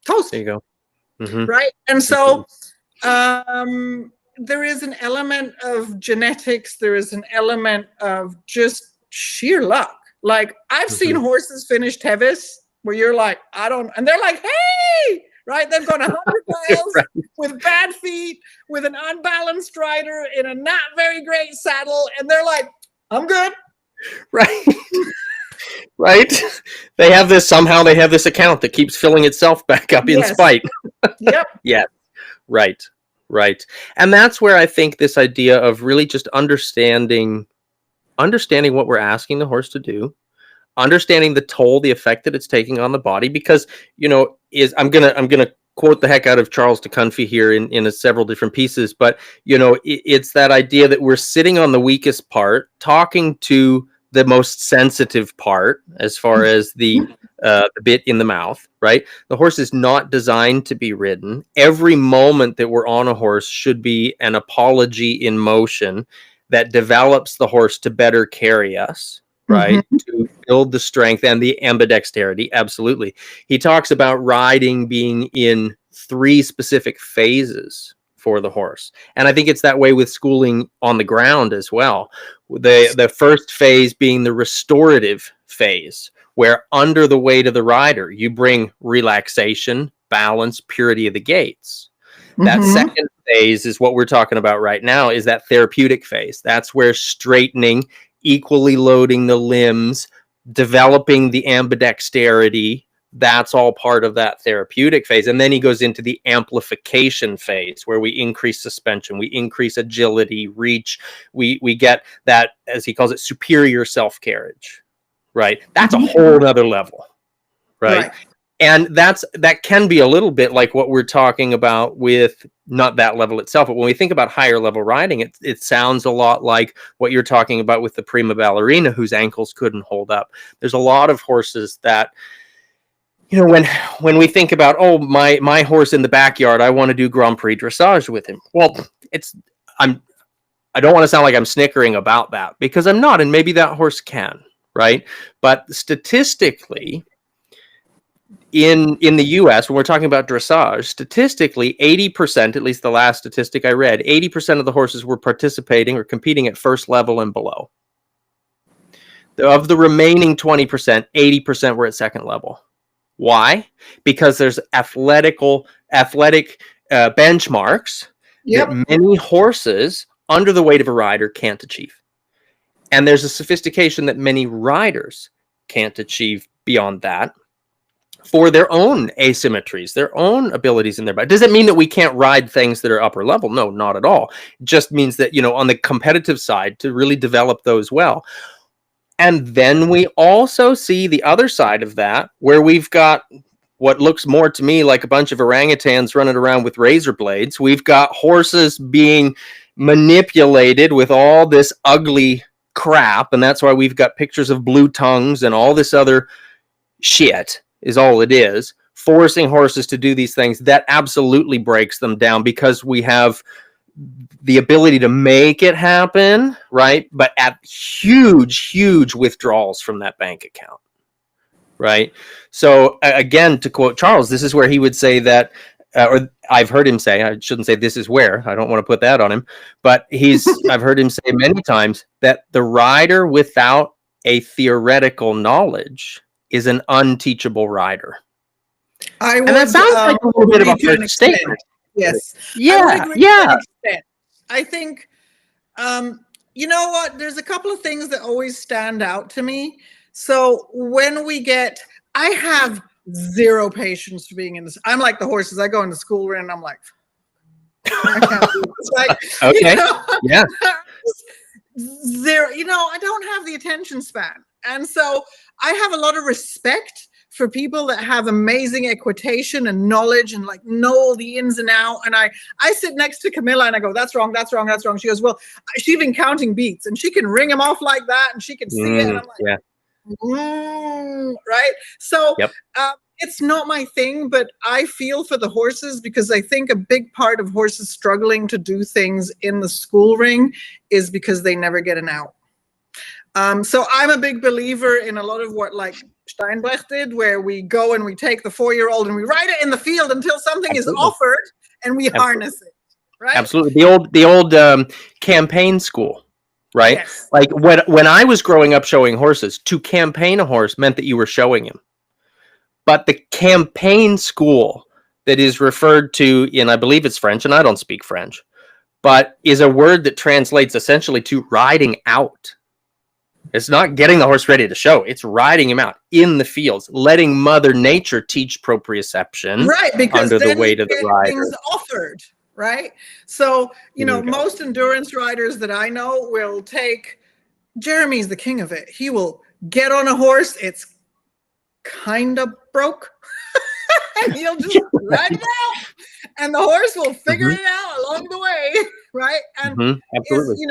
Toast. There you go. Right. And so there is an element of genetics. There is an element of just sheer luck. Like I've seen horses finish Tevis where you're like, and they're like, hey, right. They've gone 100 miles right. with bad feet, with an unbalanced rider in a not very great saddle. And they're like, I'm good. Right. Right. They have this account that keeps filling itself back up in spite. Yep. Yeah. Right. Right. And that's where I think this idea of really just understanding what we're asking the horse to do, understanding the toll, the effect that it's taking on the body, because, I'm gonna quote the heck out of Charles de Cunfee here in several different pieces, but it's that idea that we're sitting on the weakest part, talking to the most sensitive part as far as the bit in the mouth, right? The horse is not designed to be ridden. Every moment that we're on a horse should be an apology in motion that develops the horse to better carry us, right? To build the strength and the ambidexterity. Absolutely. He talks about riding being in 3 specific phases for the horse. And I think it's that way with schooling on the ground as well. The first phase being the restorative phase, where under the weight of the rider, you bring relaxation, balance, purity of the gaits. That second phase is what we're talking about right now, is that therapeutic phase. That's where straightening, equally loading the limbs, developing the ambidexterity, that's all part of that therapeutic phase. And then he goes into the amplification phase, where we increase suspension, we increase agility, reach, we get that, as he calls it, superior self-carriage, right? That's a whole other level, right? And that can be a little bit like what we're talking about with not that level itself, but when we think about higher level riding, it sounds a lot like what you're talking about with the prima ballerina whose ankles couldn't hold up. There's a lot of horses that, when we think about, my horse in the backyard, I want to do Grand Prix dressage with him. Well, I don't want to sound like I'm snickering about that, because I'm not, and maybe that horse can, right? But statistically, in the US, when we're talking about dressage, statistically, 80%, at least the last statistic I read, 80% of the horses were participating or competing at first level and below. Of the remaining 20%, 80% were at second level. Why? Because there's athletic benchmarks that many horses under the weight of a rider can't achieve. And there's a sophistication that many riders can't achieve beyond that for their own asymmetries, their own abilities in their body. Does it mean that we can't ride things that are upper level? No, not at all. It just means that, on the competitive side, to really develop those well. And then we also see the other side of that, where we've got what looks more to me like a bunch of orangutans running around with razor blades. We've got horses being manipulated with all this ugly crap, and that's why we've got pictures of blue tongues and all this other shit is all it is, forcing horses to do these things that absolutely breaks them down, because we have the ability to make it happen, right? But at huge withdrawals from that bank account, right? So again, to quote Charles, this is where he would say that, or I've heard him say, I shouldn't say this is where, I don't want to put that on him, but I've heard him say many times that the rider without a theoretical knowledge is an unteachable rider. I would, And that sounds like a little bit of a agree to an hard extent. statement. Yes. I would Yeah, agree to yeah. an extent. I think, you know what? There's a couple of things that always stand out to me. So when I have zero patience for being in this. I'm like the horses. I go into school and I'm like, I can't do this. Like, Okay. Yeah. Zero, I don't have the attention span. And so I have a lot of respect for people that have amazing equitation and knowledge and like know all the ins and outs. And I sit next to Camilla and I go, that's wrong, that's wrong, that's wrong. She goes, well, she's been counting beats and she can ring them off like that and she can see it. And I'm like, Yeah. Right? So Yep. it's not my thing, but I feel for the horses because I think a big part of horses struggling to do things in the school ring is because they never get an out. So I'm a big believer in a lot of what like Steinbrecht did, where we go and we take the 4-year-old and we ride it in the field until something is offered and we harness it. Right? Absolutely. The old campaign school. Right? Yes. Like when I was growing up showing horses, to campaign a horse meant that you were showing him. But the campaign school that is referred to in, I believe it's French, and I don't speak French, but is a word that translates essentially to riding out. It's not getting the horse ready to show. It's riding him out in the fields, letting Mother Nature teach proprioception because under the weight of the rider. Things offered. Right? So, most endurance riders that I know will take, Jeremy's the king of it. He will get on a horse. It's kind of broke. And he'll just ride it out. And the horse will figure it out along the way. Right? And, absolutely.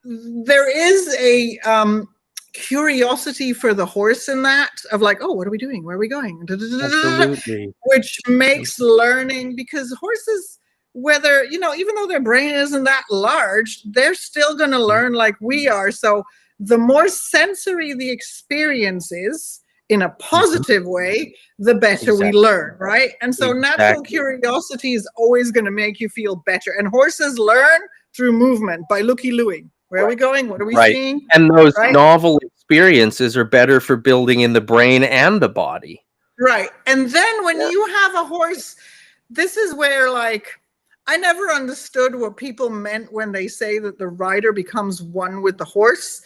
There is a curiosity for the horse in that of like, oh, what are we doing? Where are we going? Absolutely. Which makes learning, because horses, whether, even though their brain isn't that large, they're still going to learn like we are. So the more sensory the experience is in a positive way, the better we learn, right? And so natural curiosity is always going to make you feel better. And horses learn through movement by looky-looing. Where are we going? What are we seeing? And those novel experiences are better for building in the brain and the body. Right. And then when you have a horse, this is where, like, I never understood what people meant when they say that the rider becomes one with the horse,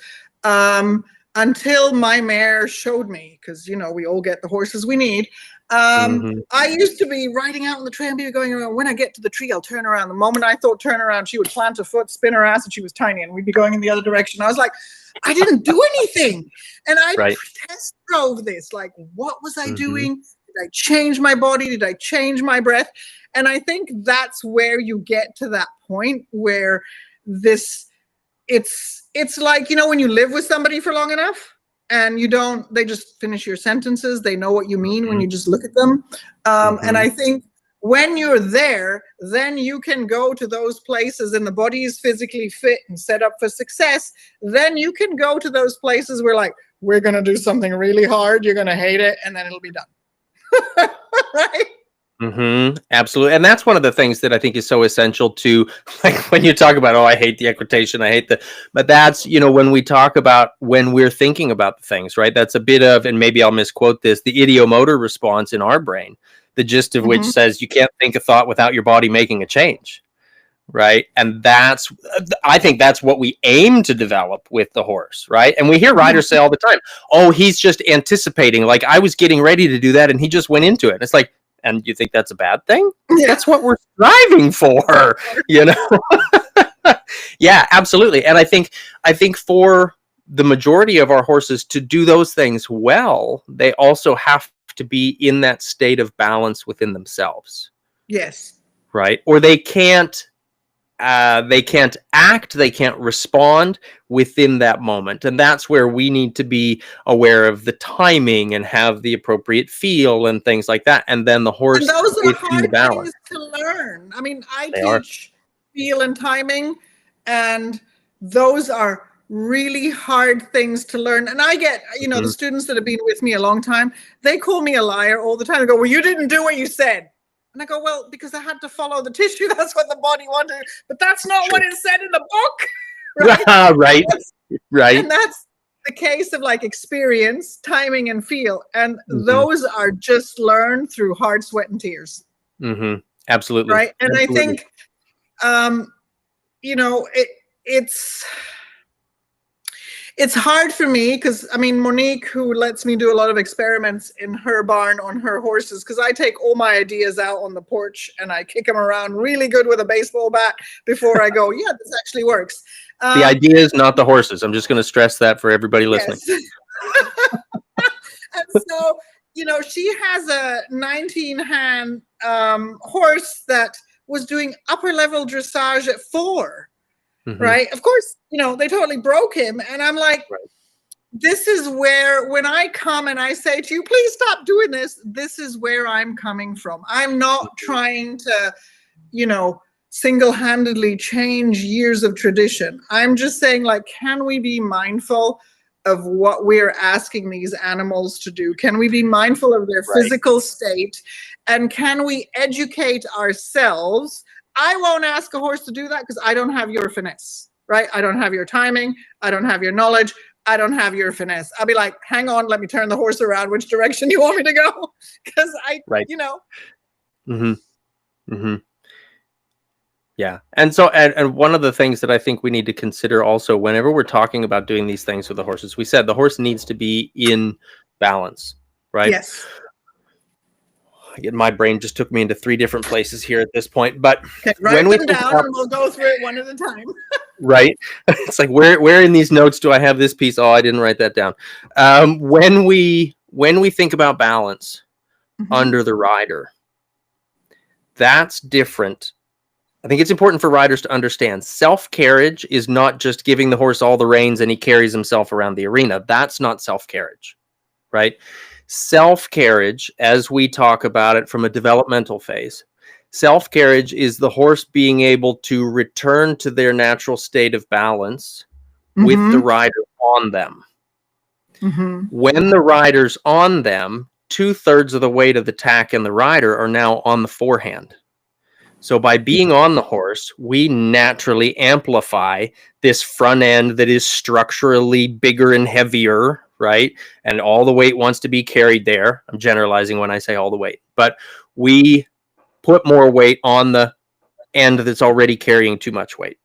until my mare showed me, because, we all get the horses we need. I used to be riding out on the trail and be going around, when I get to the tree, I'll turn around. The moment I thought turn around, she would plant her foot, spin her ass, and she was tiny, and we'd be going in the other direction. I was like, I didn't do anything. And I test drove this. Like, what was I doing? Did I change my body? Did I change my breath? And I think that's where you get to that point where it's like, when you live with somebody for long enough and they just finish your sentences. They know what you mean when you just look at them. And I think when you're there, then you can go to those places and the body is physically fit and set up for success. Then you can go to those places where, like, we're going to do something really hard. You're going to hate it. And then it'll be done. Right? Absolutely. And that's one of the things that I think is so essential to, like, when you talk about, I hate the equitation, but that's, when we talk about, when we're thinking about the things, right? That's a bit of, and maybe I'll misquote this, the ideomotor response in our brain, the gist of which says you can't think a thought without your body making a change. Right. And I think that's what we aim to develop with the horse. Right. And we hear riders say all the time, oh, he's just anticipating, like, I was getting ready to do that and he just went into it. And it's like, and you think that's a bad thing? Yeah. That's what we're striving for, Yeah, absolutely. And I think for the majority of our horses to do those things well, they also have to be in that state of balance within themselves. Yes. Right. Or they can't act, they can't respond within that moment. And that's where we need to be aware of the timing and have the appropriate feel and things like that. And then the horse, and those are hard things to learn. I mean, I teach feel and timing, and those are really hard things to learn. And I get, the students that have been with me a long time, they call me a liar all the time. They go, well, you didn't do what you said. And I go, well, because I had to follow the tissue. That's what the body wanted. But that's not what it said in the book. Right. Right. And the case of like experience, timing, and feel. And Mhm. those are just learned through hard sweat and tears. Mm-hmm. Absolutely. Right. And Absolutely. I think, you know, it's hard for me because, I mean, Monique, who lets me do a lot of experiments in her barn on her horses, because I take all my ideas out on the porch and I kick them around really good with a baseball bat before I go, yeah, this actually works. The idea is not the horses. I'm just going to stress that for everybody listening. Yes. And so, you know, she has a 19-hand horse that was doing upper level dressage at 4. Mm-hmm. Right. Of course, you know, they totally broke him. And I'm like, Right. This is where, when I come and I say to you, please stop doing this, this is where I'm coming from. I'm not trying to, you know, single-handedly change years of tradition. I'm just saying, like, can we be mindful of what we're asking these animals to do? Can we be mindful of their physical state? And can we educate ourselves? I won't ask a horse to do that because I don't have your finesse, right? I don't have your timing. I don't have your knowledge. I don't have your finesse. I'll be like, hang on, let me turn the horse around. Which direction you want me to go? Because you know. Mm-hmm. Mm-hmm. Yeah. And so, and one of the things that I think we need to consider also, whenever we're talking about doing these things with the horses, we said the horse needs to be in balance, right? Yes. My brain just took me into 3 different places here at this point, but okay, write them down and we'll go through it one at a time. Right. It's like, where in these notes do I have this piece? Oh, I didn't write that down. When we think about balance under the rider, that's different. I think it's important for riders to understand self-carriage is not just giving the horse all the reins and he carries himself around the arena. That's not self-carriage, right? Self-carriage, as we talk about it from a developmental phase, self-carriage is the horse being able to return to their natural state of balance with the rider on them. When the rider's on them, 2/3 of the weight of the tack and the rider are now on the forehand. So by being on the horse, we naturally amplify this front end that is structurally bigger and heavier, right? And all the weight wants to be carried there. I'm generalizing when I say all the weight, but we put more weight on the end that's already carrying too much weight,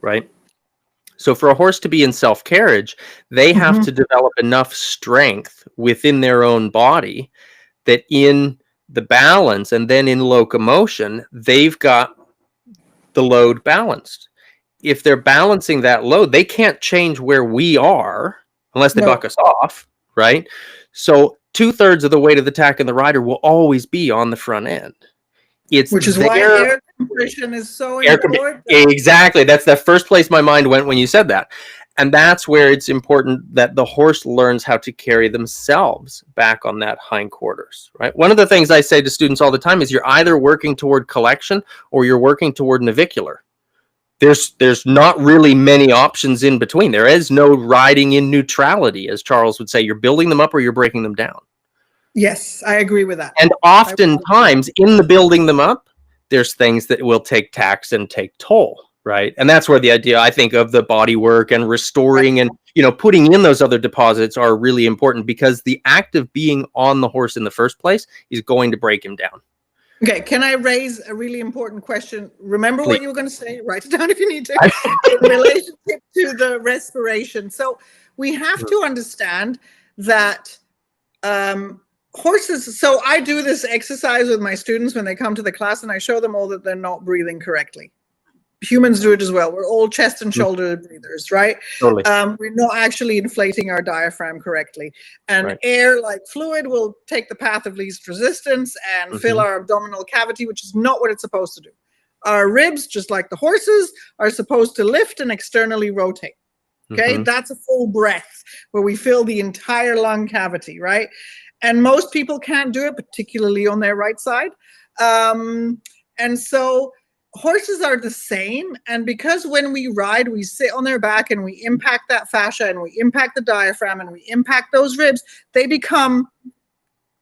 right? So for a horse to be in self-carriage, they have to develop enough strength within their own body that in the balance and then in locomotion, they've got the load balanced. If they're balancing that load, they can't change where we are unless they buck us off, right? So 2/3 of the weight of the tack and the rider will always be on the front end. Which is why air compression is so important. Exactly. That's the first place my mind went when you said that. And that's where it's important that the horse learns how to carry themselves back on that hindquarters, right? One of the things I say to students all the time is you're either working toward collection or you're working toward navicular. There's not really many options in between. There is no riding in neutrality, as Charles would say. You're building them up or you're breaking them down. Yes, I agree with that. And oftentimes in the building them up, there's things that will take tax and take toll, right? And that's where the idea, I think, of the body work and restoring and, you know, putting in those other deposits are really important because the act of being on the horse in the first place is going to break him down. Okay, can I raise a really important question? Remember what you were going to say? Write it down if you need to. In relationship to the respiration. So we have to understand that horses, so I do this exercise with my students when they come to the class and I show them all that they're not breathing correctly. Humans do it as well. We're all chest and shoulder breathers, right? Totally. We're not actually inflating our diaphragm correctly. And air, like fluid, will take the path of least resistance and fill our abdominal cavity, which is not what it's supposed to do. Our ribs, just like the horses, are supposed to lift and externally rotate. Okay, that's a full breath where we fill the entire lung cavity, right? And most people can't do it, particularly on their right side. And so horses are the same. And because when we ride, we sit on their back and we impact that fascia and we impact the diaphragm and we impact those ribs, they become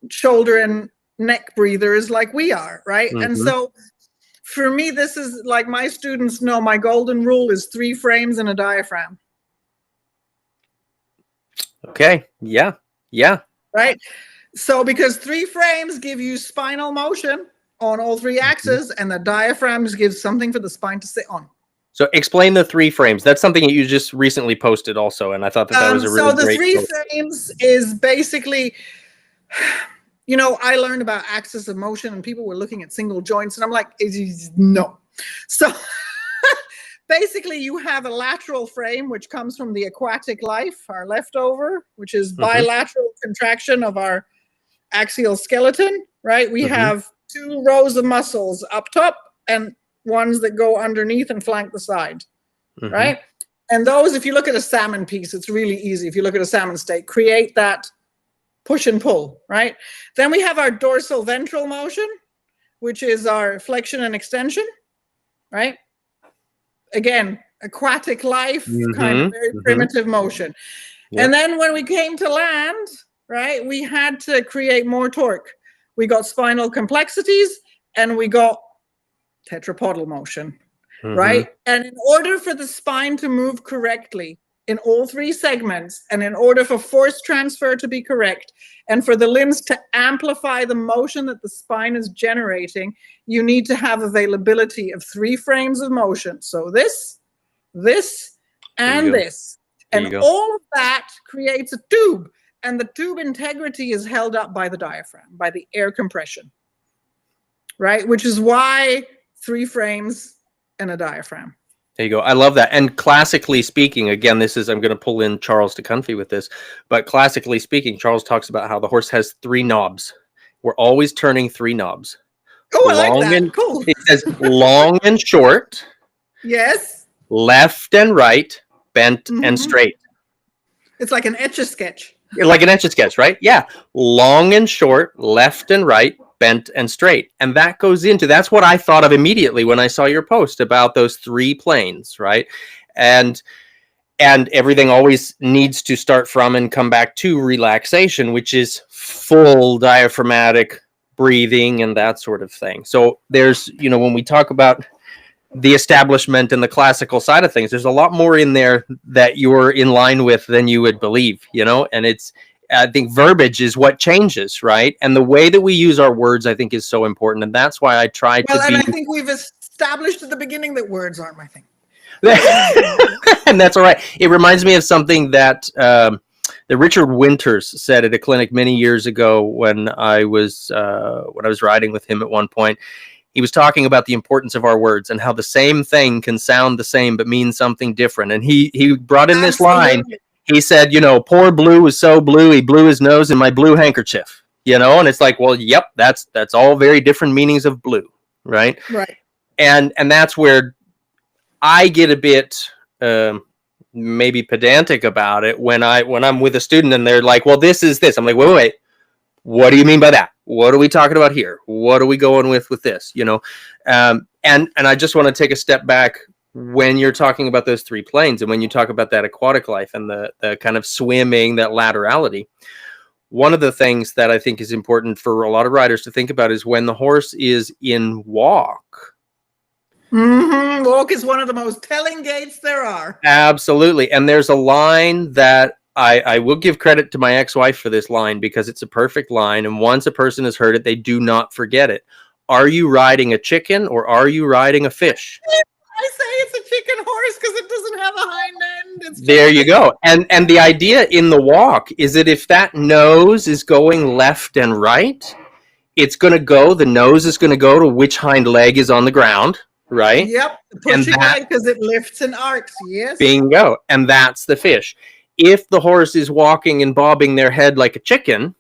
shoulder and neck breathers like we are, right? And so for me, this is like my students know my golden rule is 3 frames and a diaphragm. Okay. Yeah. Yeah. right? So because 3 frames give you spinal motion on all 3 axes, and the diaphragms gives something for the spine to sit on. So explain the 3 frames. That's something that you just recently posted also, and I thought that was a really So the great 3 post. frames is basically, you know, I learned about axis of motion and people were looking at single joints and I'm like, no. So basically you have a lateral frame, which comes from the aquatic life, our leftover, which is bilateral contraction of our axial skeleton, right? We have 2 rows of muscles up top and ones that go underneath and flank the side, right? And those, if you look at a salmon piece, it's really easy. If you look at a salmon steak, create that push and pull, right? Then we have our dorsal ventral motion, which is our flexion and extension, right? Again, aquatic life, kind of very primitive motion. Yep. And then when we came to land, right, we had to create more torque. We got spinal complexities and we got tetrapodal motion, right? And in order for the spine to move correctly in all 3 segments, and in order for force transfer to be correct, and for the limbs to amplify the motion that the spine is generating, you need to have availability of 3 frames of motion. So this, and this. And all of that creates a tube. And the tube integrity is held up by the diaphragm, by the air compression, right? Which is why 3 frames and a diaphragm. There you go. I love that. And classically speaking, again, this is, I'm going to pull in Charles to Comfy with this, but classically speaking, Charles talks about how the horse has 3 knobs. We're always turning 3 knobs. Oh, I like that. Cool. It says long and short. Yes. Left and right, bent and straight. It's like an Etch-a-Sketch. Like an Etch-a-Sketch, right? Yeah. Long and short, left and right, bent and straight. And that goes into, that's what I thought of immediately when I saw your post about those 3 planes, right? And everything always needs to start from and come back to relaxation, which is full diaphragmatic breathing and that sort of thing. So there's, you know, when we talk about the establishment and the classical side of things, there's a lot more in there that you're in line with than you would believe, you know, and it's, I think verbiage is what changes, right? And the way that we use our words, I think, is so important. And that's why I try to be... Well, and I think we've established at the beginning that words aren't my thing. And that's all right. It reminds me of something that Richard Winters said at a clinic many years ago when I was riding with him at one point. He was talking about the importance of our words and how the same thing can sound the same but mean something different. And he brought in this line. He said, you know, poor Blue was so blue, he blew his nose in my blue handkerchief, you know? And it's like, well, yep, that's all very different meanings of blue, right? Right. And that's where I get a bit maybe pedantic about it when I'm with a student and they're like, well, this is this. I'm like, wait. What do you mean by that? What are we talking about here? What are we going with this? You know? And I just want to take a step back when you're talking about those 3 planes and when you talk about that aquatic life and the kind of swimming, that laterality. One of the things that I think is important for a lot of riders to think about is when the horse is in walk. Walk is one of the most telling gaits there are. Absolutely. And there's a line that I will give credit to my ex-wife for this line because it's a perfect line. And once a person has heard it, they do not forget it. Are you riding a chicken or are you riding a fish? I say it's a chicken horse because it doesn't have a hind end. There you go. And the idea in the walk is that if that nose is going left and right, it's going to go, the nose is going to go to which hind leg is on the ground, right? Yep. Pushing leg because it lifts and arcs. Yes. Bingo. And that's the fish. If the horse is walking and bobbing their head like a chicken,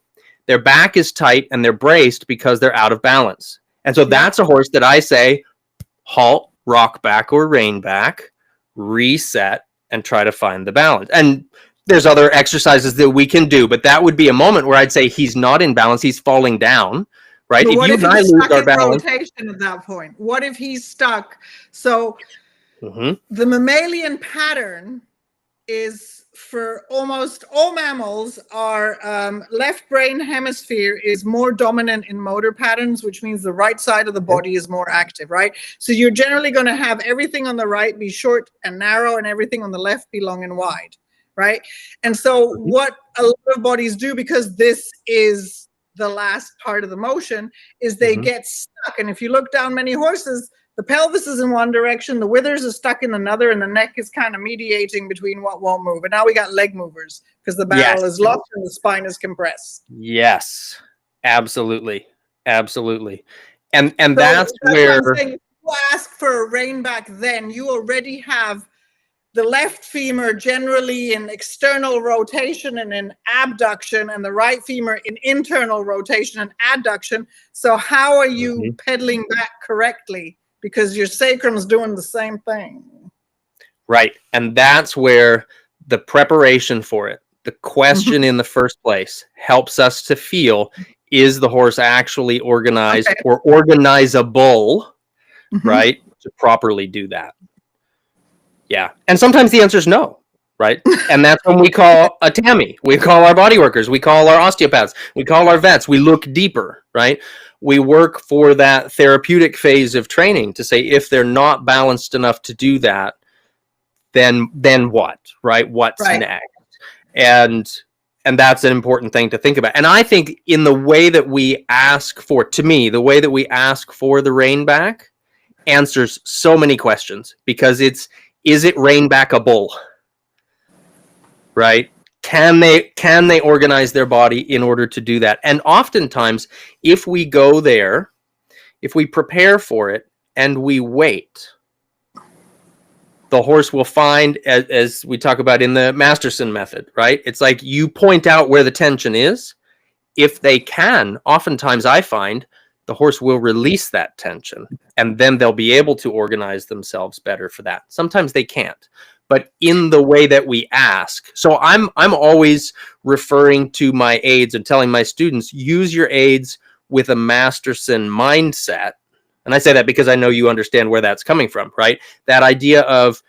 their back is tight and they're braced because they're out of balance. And so that's a horse that I say, halt, rock back or rein back, reset, and try to find the balance. And there's other exercises that we can do, but that would be a moment where I'd say he's not in balance, he's falling down, right? But what if you and I lose our balance, rotation at that point? What if he's stuck? So the mammalian pattern is, for almost all mammals, our left brain hemisphere is more dominant in motor patterns, which means the right side of the body is more active, right? So you're generally going to have everything on the right be short and narrow and everything on the left be long and wide, right? And so what a lot of bodies do, because this is the last part of the motion, is they get stuck. And if you look down many horses, the pelvis is in one direction, the withers are stuck in another, and the neck is kind of mediating between what won't move. And now we got leg movers because the barrel is locked and the spine is compressed. Yes, absolutely. Absolutely. And So that's where what I'm saying, if you ask for a rein back, then you already have the left femur generally in external rotation and in abduction, and the right femur in internal rotation and adduction. So how are you pedaling back correctly? Because your sacrum's doing the same thing. Right. And that's where the preparation for it, the question in the first place, helps us to feel, is the horse actually organized or organizable, right, to properly do that? Yeah. And sometimes the answer is no, right? And that's when we call a Tami. We call our body workers. We call our osteopaths. We call our vets. We look deeper, right? We work for that therapeutic phase of training to say, if they're not balanced enough to do that, then what, right? What's next? And that's an important thing to think about. And I think in the way that we ask for, to me, the way that we ask for the rein back answers so many questions, because is it rein backable? Right? Can they organize their body in order to do that? And oftentimes, if we go there, if we prepare for it and we wait, the horse will find, as we talk about in the Masterson method, right? It's like you point out where the tension is. If they can, oftentimes I find the horse will release that tension, and then they'll be able to organize themselves better for that. Sometimes they can't, but in the way that we ask. So I'm always referring to my aides and telling my students, use your aides with a Masterson mindset. And I say that because I know you understand where that's coming from, right? That idea of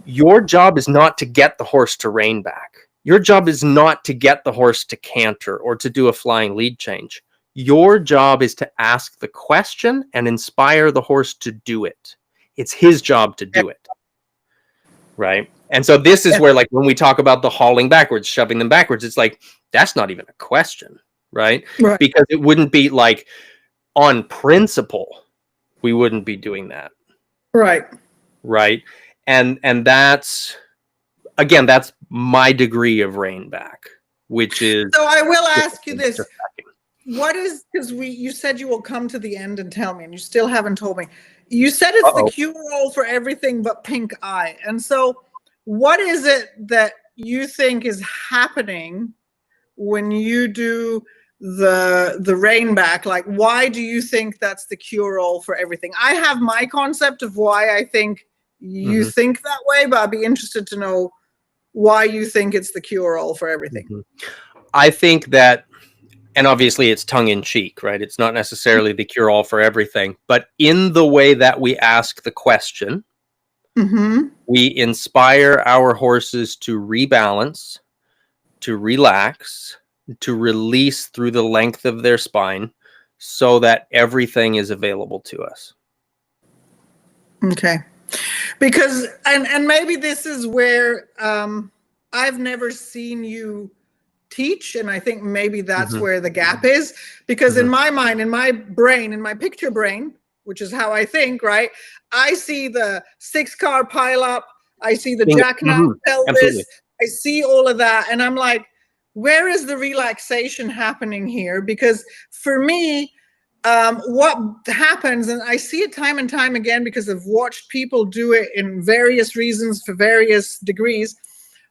your job is not to get the horse to rein back. Your job is not to get the horse to canter or to do a flying lead change. Your job is to ask the question and inspire the horse to do it. It's his job to do it, right? And so this is where, like, when we talk about the hauling backwards, shoving them backwards, it's like, that's not even a question, right? Because it wouldn't be like, on principle, we wouldn't be doing that. Right. And that's, again, that's my degree of rein back, which is. So I will ask you this. What is, because you said you will come to the end and tell me, and you still haven't told me. You said it's the cure-all for everything but pink eye. And so what is it that you think is happening when you do the rein back? Like, why do you think that's the cure-all for everything? I have my concept of why I think you think that way, but I'd be interested to know why you think it's the cure-all for everything. I think that, and obviously it's tongue-in-cheek, right? It's not necessarily the cure-all for everything, but in the way that we ask the question, we inspire our horses to rebalance, to relax, to release through the length of their spine, so that everything is available to us. Okay. Because, and maybe this is where I've never seen you teach, and I think maybe that's where the gap is, because in my mind, in my brain, in my picture brain, which is how I think, right, I see the 6-car pile up, I see the jackknife pelvis, I see all of that, and I'm like, where is the relaxation happening here? Because for me, what happens, and I see it time and time again because I've watched people do it in various reasons for various degrees.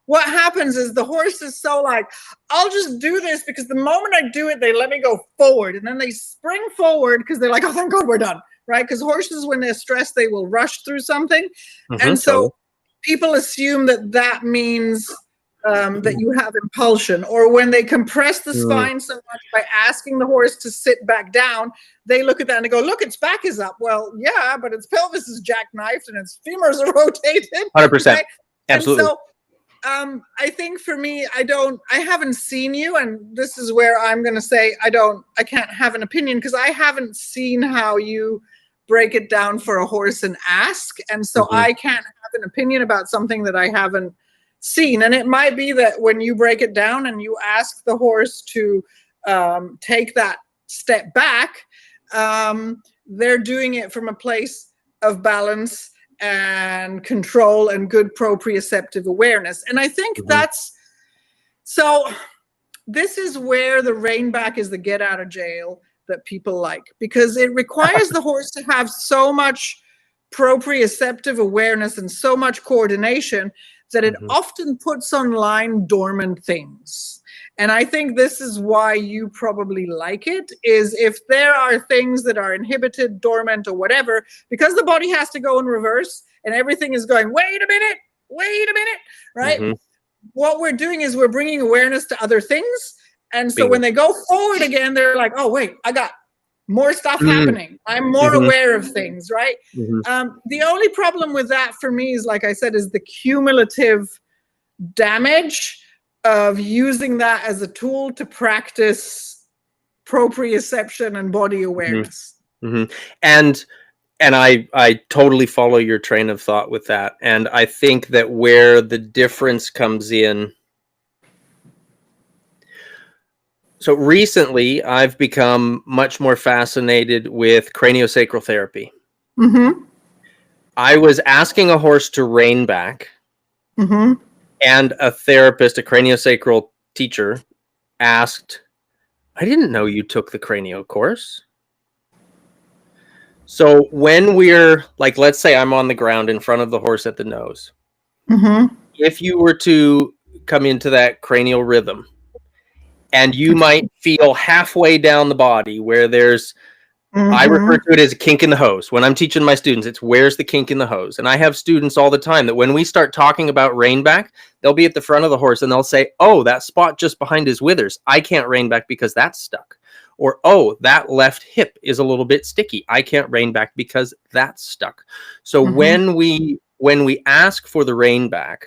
What happens is the horse is so like, I'll just do this because the moment I do it, they let me go forward. And then they spring forward because they're like, oh, thank God we're done, right? Because horses, when they're stressed, they will rush through something. And so people assume that that means that you have impulsion. Or when they compress the spine so much by asking the horse to sit back down, they look at that and they go, look, its back is up. Well, yeah, but its pelvis is jackknifed and its femurs are rotated. 100%. Right? Absolutely. And so, I think for me, I haven't seen you, and this is where I'm going to say I can't have an opinion because I haven't seen how you break it down for a horse and ask. And so I can't have an opinion about something that I haven't seen. And it might be that when you break it down and you ask the horse to take that step back, they're doing it from a place of balance and control and good proprioceptive awareness. And I think so this is where the rein back is the get out of jail that people like, because it requires the horse to have so much proprioceptive awareness and so much coordination that it often puts online dormant things. And I think this is why you probably like it, is if there are things that are inhibited, dormant, or whatever, because the body has to go in reverse and everything is going, wait a minute, right? What we're doing is we're bringing awareness to other things. And so when they go forward again, they're like, oh, wait, I got more stuff happening. I'm more aware of things, right? The only problem with that for me is, like I said, is the cumulative damage of using that as a tool to practice proprioception and body awareness. And I totally follow your train of thought with that. And I think that where the difference comes in. So recently, I've become much more fascinated with craniosacral therapy. I was asking a horse to rein back, and a therapist, a craniosacral teacher, asked, I didn't know you took the cranial course. So when we're, like, let's say I'm on the ground in front of the horse at the nose. If you were to come into that cranial rhythm, and you might feel halfway down the body where there's, I refer to it as a kink in the hose. When I'm teaching my students, it's where's the kink in the hose? And I have students all the time that when we start talking about rein back, they'll be at the front of the horse and they'll say, oh, that spot just behind his withers, I can't rein back because that's stuck. Or, oh, that left hip is a little bit sticky, I can't rein back because that's stuck. So when we ask for the rein back,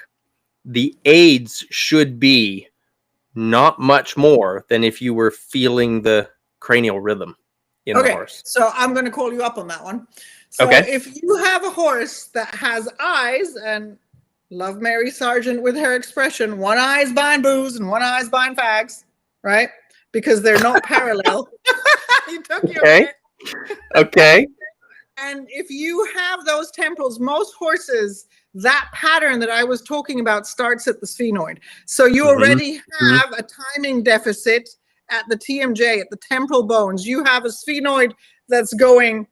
the aids should be not much more than if you were feeling the cranial rhythm in the horse. So I'm going to call you up on that one. So if you have a horse that has eyes, and love Mary Sargent with her expression, one eye's buying booze and one eye's buying fags, right? Because they're not parallel. You took your pick. Okay. And if you have those temporals, most horses, that pattern that I was talking about starts at the sphenoid. So you already have a timing deficit at the TMJ, at the temporal bones. You have a sphenoid that's going,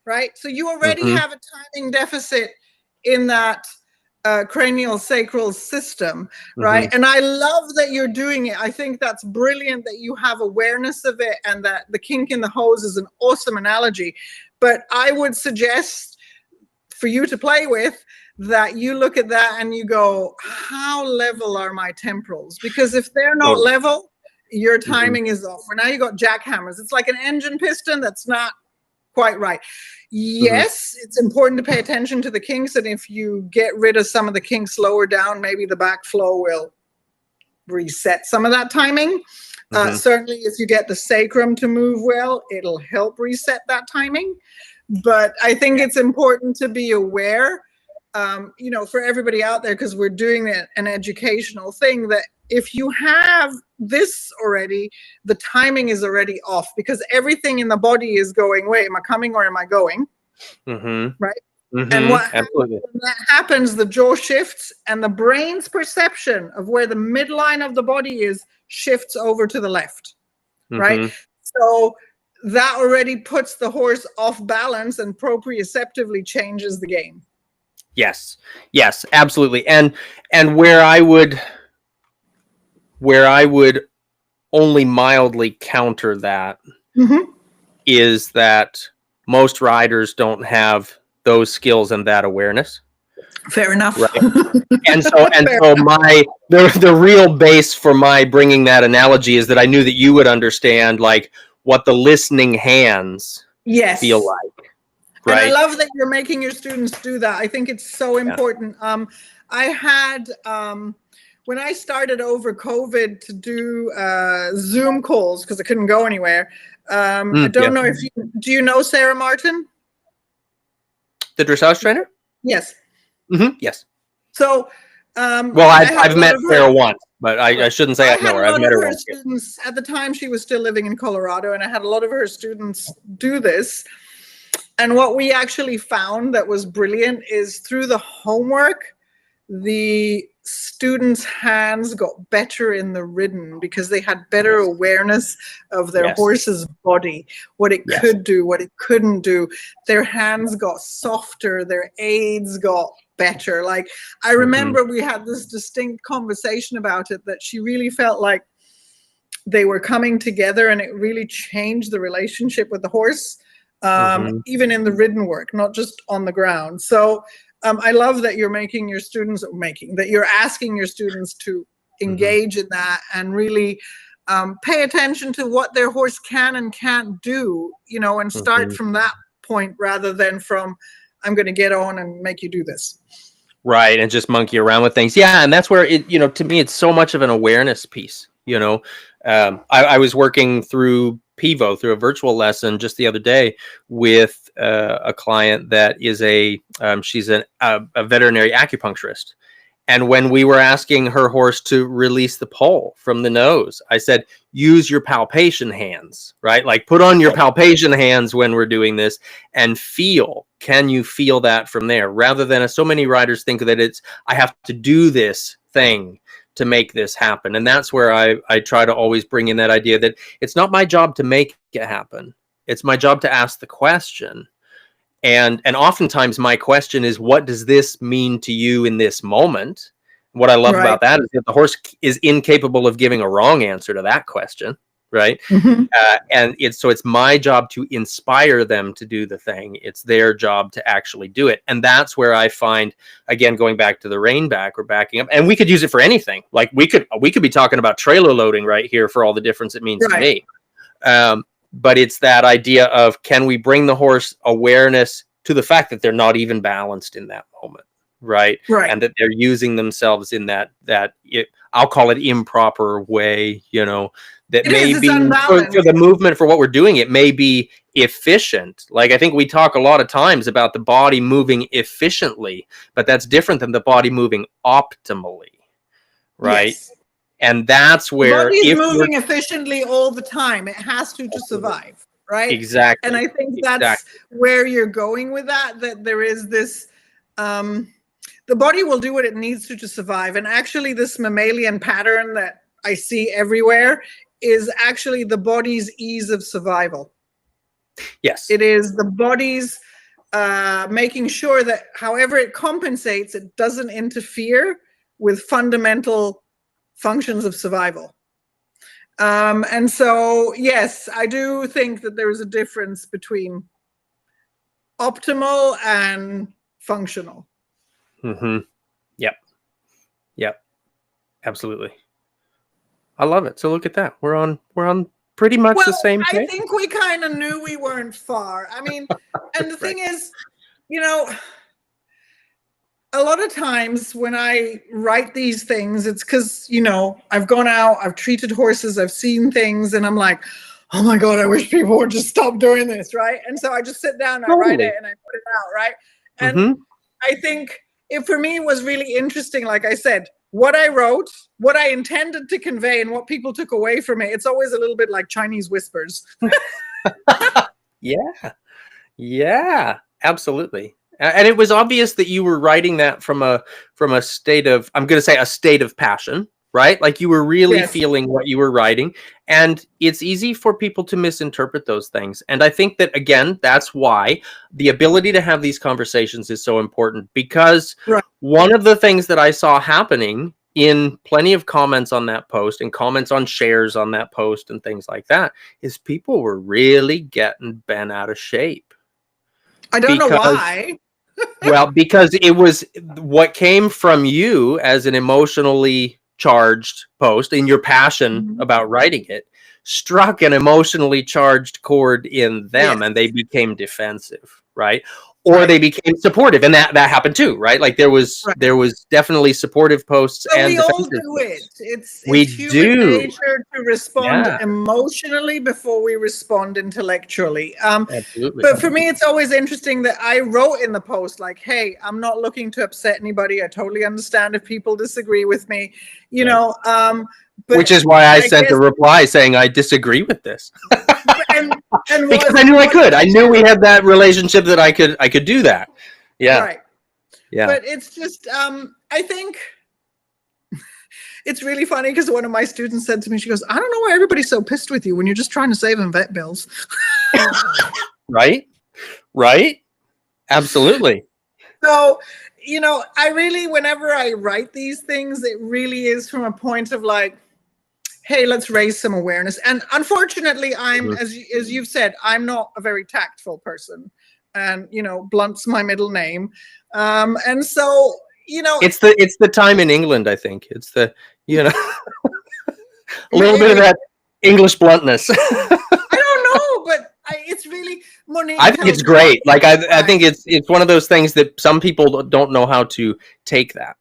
right? So you already have a timing deficit in that cranial-sacral system, right? And I love that you're doing it. I think that's brilliant that you have awareness of it, and that the kink in the hose is an awesome analogy. But I would suggest for you to play with that you look at that and you go, how level are my temporals? Because if they're not level, your timing is off. For now you got jackhammers. It's like an engine piston that's not quite right. Yes, it's important to pay attention to the kinks, and if you get rid of some of the kinks lower down, maybe the backflow will reset some of that timing. Certainly if you get the sacrum to move well, it'll help reset that timing. But I think it's important to be aware, you know, for everybody out there, because we're doing an educational thing, that if you have this already, the timing is already off, because everything in the body is going, wait, am I coming or am I going? Right? And what happens when that happens, the jaw shifts and the brain's perception of where the midline of the body is shifts over to the left, right? So that already puts the horse off balance and proprioceptively changes the game. Yes, absolutely. And where I would only mildly counter that is that most riders don't have those skills and that awareness. Fair enough. Right? And so the real base for my bringing that analogy is that I knew that you would understand, like, what the listening hands feel like. Right? And I love that you're making your students do that. I think it's so important. I had, when I started over COVID to do Zoom calls, because I couldn't go anywhere. I don't know if do you know Sarah Martin? The dressage trainer? Yes. Yes. So Well, and I had I've a lot met of her. Sarah once, but I shouldn't say I I know had her. a I've lot met of her her once. Yeah. students at the time. She was still living in Colorado, and I had a lot of her students do this. And what we actually found that was brilliant is through the homework, the students' hands got better in the ridden because they had better awareness of their Yes. horse's body, what it Yes. could do, what it couldn't do. Their hands got softer, their aids got better. Like, I remember we had this distinct conversation about it, that she really felt like they were coming together, and it really changed the relationship with the horse, even in the ridden work, not just on the ground. So I love that you're making your students that you're asking your students to engage in that and really pay attention to what their horse can and can't do, you know, and start from that point rather than from, I'm going to get on and make you do this. Right. And just monkey around with things. Yeah. And that's where it, you know, to me, it's so much of an awareness piece. You know, I was working through Pivo, through a virtual lesson just the other day with a client that is she's a veterinary acupuncturist. And when we were asking her horse to release the pole from the nose, I said, use your palpation hands, right? Like, put on your palpation hands when we're doing this and feel. Can you feel that from there? Rather than, so many riders think that it's, I have to do this thing to make this happen. And that's where I try to always bring in that idea that it's not my job to make it happen. It's my job to ask the question. And oftentimes my question is, what does this mean to you in this moment? What I love about that is that the horse is incapable of giving a wrong answer to that question, right? And it's my job to inspire them to do the thing. It's their job to actually do it. And that's where I find, again, going back to the rein back or backing up, and we could use it for anything. Like, we could be talking about trailer loading right here for all the difference it means to me. But it's that idea of, can we bring the horse awareness to the fact that they're not even balanced in that moment, right? And that they're using themselves in that I'll call it improper way, you know, that may be for the movement, for what we're doing, it may be efficient. Like, I think we talk a lot of times about the body moving efficiently, but that's different than the body moving optimally, right? Yes. And that's where, the body's moving efficiently all the time. It has to survive, right? Exactly. And I think that's where you're going with that there is this, the body will do what it needs to survive. And actually, this mammalian pattern that I see everywhere is actually the body's ease of survival. Yes. It is the body's making sure that however it compensates, it doesn't interfere with fundamental functions of survival. And so, yes, I do think that there is a difference between optimal and functional. Yep. Absolutely. I love it. So look at that. We're on pretty much the same page. I think we kind of knew we weren't far. I mean, and the thing is, you know, a lot of times when I write these things, it's because, you know, I've gone out, I've treated horses, I've seen things, and I'm like, oh my God, I wish people would just stop doing this, right? And so I just sit down, I write it, and I put it out, right? And I think it, for me, was really interesting, like I said, what I wrote, what I intended to convey, and what people took away from it. It's always a little bit like Chinese whispers. Yeah, absolutely. And it was obvious that you were writing that from a state of, I'm going to say, a state of passion, right? Like, you were really feeling what you were writing. And it's easy for people to misinterpret those things. And I think that, again, that's why the ability to have these conversations is so important, because one of the things that I saw happening in plenty of comments on that post and comments on shares on that post and things like that is people were really getting bent out of shape. I don't know why. Well, because it was what came from you as an emotionally charged post, and your passion about writing it struck an emotionally charged chord in them, and they became defensive, right? or they became supportive, and that happened too, right? Like there was definitely supportive posts So and we all defensive do posts. it. We It's human do. nature to respond Yeah, emotionally before we respond intellectually. absolutely. But for me, it's always interesting that I wrote in the post, like, hey, I'm not looking to upset anybody. I totally understand if people disagree with me, you know. But which is why I sent guess, a reply saying I disagree with this. and Because I knew I could. I knew we had that relationship that I could do that. Yeah. Right. Yeah. But it's just, I think it's really funny because one of my students said to me, she goes, I don't know why everybody's so pissed with you when you're just trying to save them vet bills. Right? Right? Absolutely. So, you know, I really, whenever I write these things, it really is from a point of like, hey, let's raise some awareness. And unfortunately, I'm, as you've said, I'm not a very tactful person. And, you know, Blunt's my middle name. And so, you know, it's the time in England, I think. It's the, you know, a little bit of that English bluntness. I don't know, but it's really Monique. I think it's great. Like I think it's one of those things that some people don't know how to take that.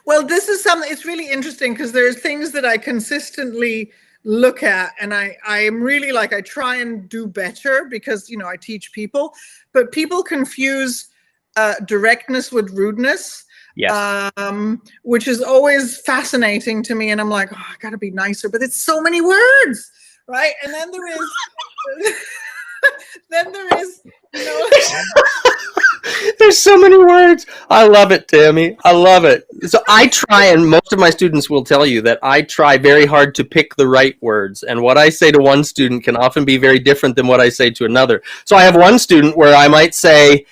Well, this is something, it's really interesting because there's things that I consistently look at, and I am really like, I try and do better because, you know, I teach people, but people confuse directness with rudeness. Yes. Which is always fascinating to me. And I'm like, oh, I gotta be nicer, but it's so many words, right? And then there is, you know, there's so many words. I love it, Tami. I love it. So I try, and most of my students will tell you that I try very hard to pick the right words. And what I say to one student can often be very different than what I say to another. So I have one student where I might say,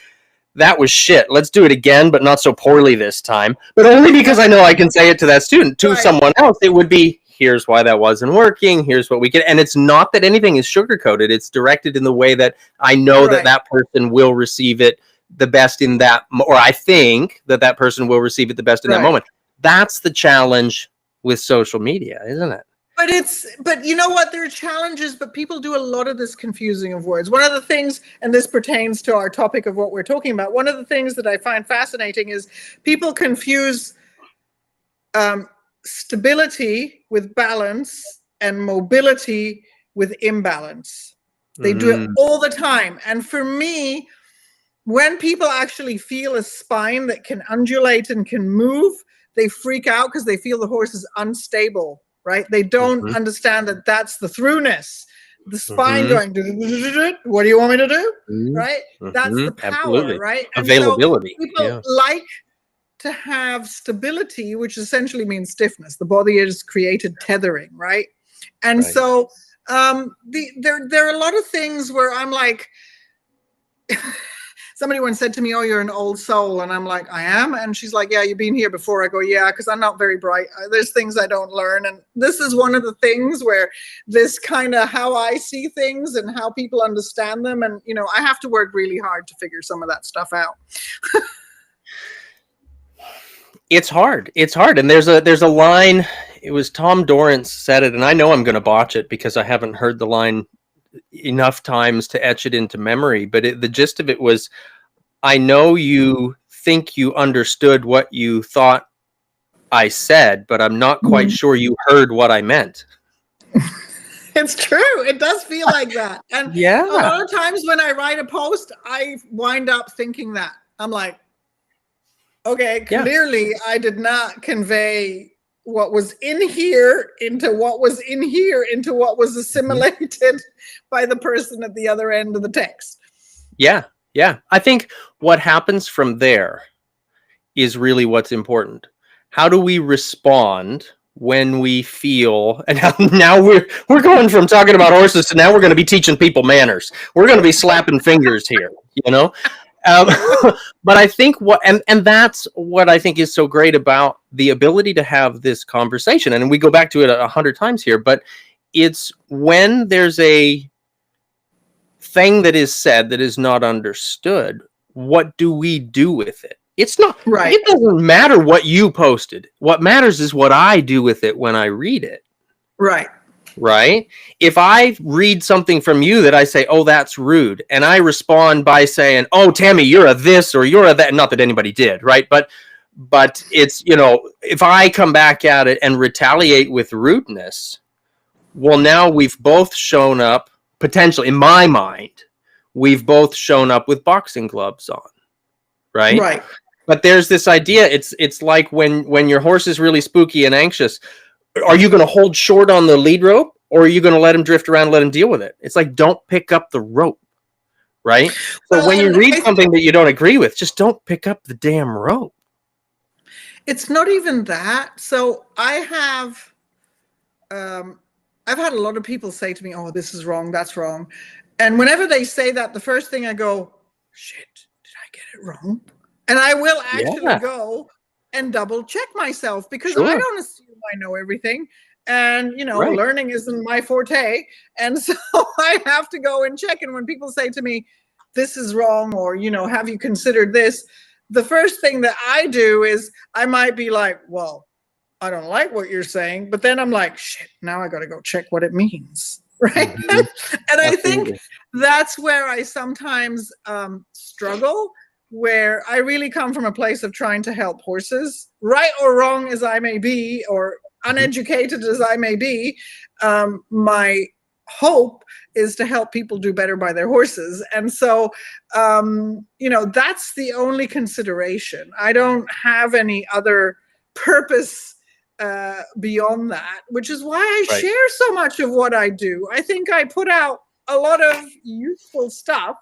that was shit. Let's do it again, but not so poorly this time. But only because I know I can say it to that student. To someone else, it would be, here's why that wasn't working. Here's what we can. And it's not that anything is sugar-coated. It's directed in the way that I know that that person will receive it the best in that, or I think that that person will receive it the best in that moment. That's the challenge with social media, isn't it? But you know what? There are challenges, but people do a lot of this confusing of words. One of the things, and this pertains to our topic of what we're talking about, one of the things that I find fascinating is people confuse stability with balance and mobility with imbalance. They do it all the time. And for me, when people actually feel a spine that can undulate and can move, they freak out because they feel the horse is unstable. Right? They don't understand that that's the throughness, the spine going, what do you want me to do? Right? That's the power, absolutely. Right? And availability. So people like to have stability, which essentially means stiffness. The body is created tethering, right? And so there are a lot of things where I'm like, somebody once said to me, oh, you're an old soul. And I'm like, I am. And she's like, yeah, you've been here before. I go, yeah, because I'm not very bright. There's things I don't learn. And this is one of the things where this kind of how I see things and how people understand them. And, you know, I have to work really hard to figure some of that stuff out. It's hard. It's hard. And there's a line, it was Tom Dorrance said it, and I know I'm going to botch it because I haven't heard the line enough times to etch it into memory, but the gist of it was, I know you think you understood what you thought I said, but I'm not quite sure you heard what I meant. It's true. It does feel like that. And a lot of times when I write a post, I wind up thinking that. I'm like, okay, clearly I did not convey what was in here into what was in here into what was assimilated by the person at the other end of the text. Yeah. I think what happens from there is really what's important. How do we respond when we feel, and now we're going from talking about horses to now we're going to be teaching people manners. We're going to be slapping fingers here, you know? But I think and that's what I think is so great about the ability to have this conversation. And we go back to it 100 times here, but it's when there's a thing that is said that is not understood, what do we do with it? It's not right. It doesn't matter what you posted. What matters is what I do with it when I read it. Right. right? If I read something from you that I say, oh, that's rude, and I respond by saying, oh, Tammy, you're a this or you're a that, not that anybody did, right? But it's, if I come back at it and retaliate with rudeness, well, now we've both shown up, potentially, in my mind, we've both shown up with boxing gloves on, right? Right. But there's this idea, it's like when your horse is really spooky and anxious, are you going to hold short on the lead rope, or are you going to let him drift around and let him deal with it? It's like, don't pick up the rope, right? So when you read something that you don't agree with, just don't pick up the damn rope. It's not even that. So I've had a lot of people say to me, oh, this is wrong, that's wrong. And whenever they say that, the first thing I go, shit, did I get it wrong? And I will actually go and double check myself, because I don't assume I know everything. And, learning isn't my forte. And so I have to go and check. And when people say to me, this is wrong, or, have you considered this? The first thing that I do is I might be like, well, I don't like what you're saying. But then I'm like, shit, now I got to go check what it means. Right. Mm-hmm. And I think that's where I sometimes struggle, where I really come from a place of trying to help horses, right or wrong as I may be, or uneducated as I may be. My hope is to help people do better by their horses. And so, that's the only consideration. I don't have any other purpose beyond that, which is why I share so much of what I do. I think I put out a lot of useful stuff.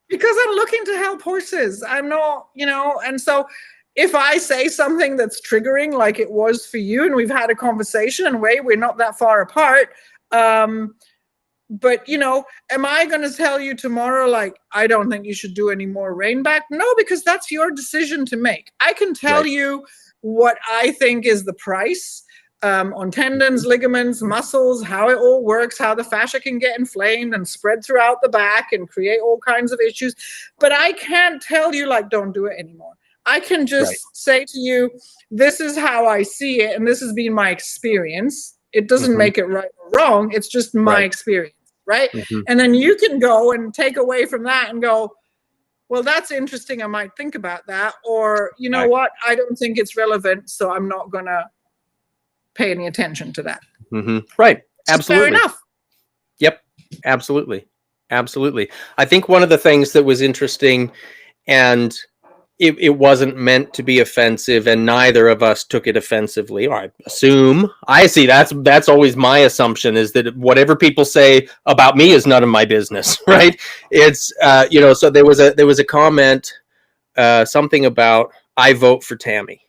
Because I'm looking to help horses. I'm not, and so if I say something that's triggering, like it was for you, and we've had a conversation, and we're not that far apart. But, am I going to tell you tomorrow, like, I don't think you should do any more rein back? No, because that's your decision to make. I can tell you what I think is the price on tendons, ligaments, muscles, how it all works, how the fascia can get inflamed and spread throughout the back and create all kinds of issues. But I can't tell you, like, don't do it anymore. I can just say to you, this is how I see it, and this has been my experience. It doesn't make it right or wrong. It's just my experience, right? And then you can go and take away from that and go, well, that's interesting. I might think about that. Or, you know what? I don't think it's relevant, so I'm not going to pay any attention to that. Right. Absolutely. Fair enough. Yep. Absolutely. Absolutely. I think one of the things that was interesting, and it wasn't meant to be offensive, and neither of us took it offensively, or I see that's always my assumption, is that whatever people say about me is none of my business, right? It's so there was a comment, something about, I vote for Tammy.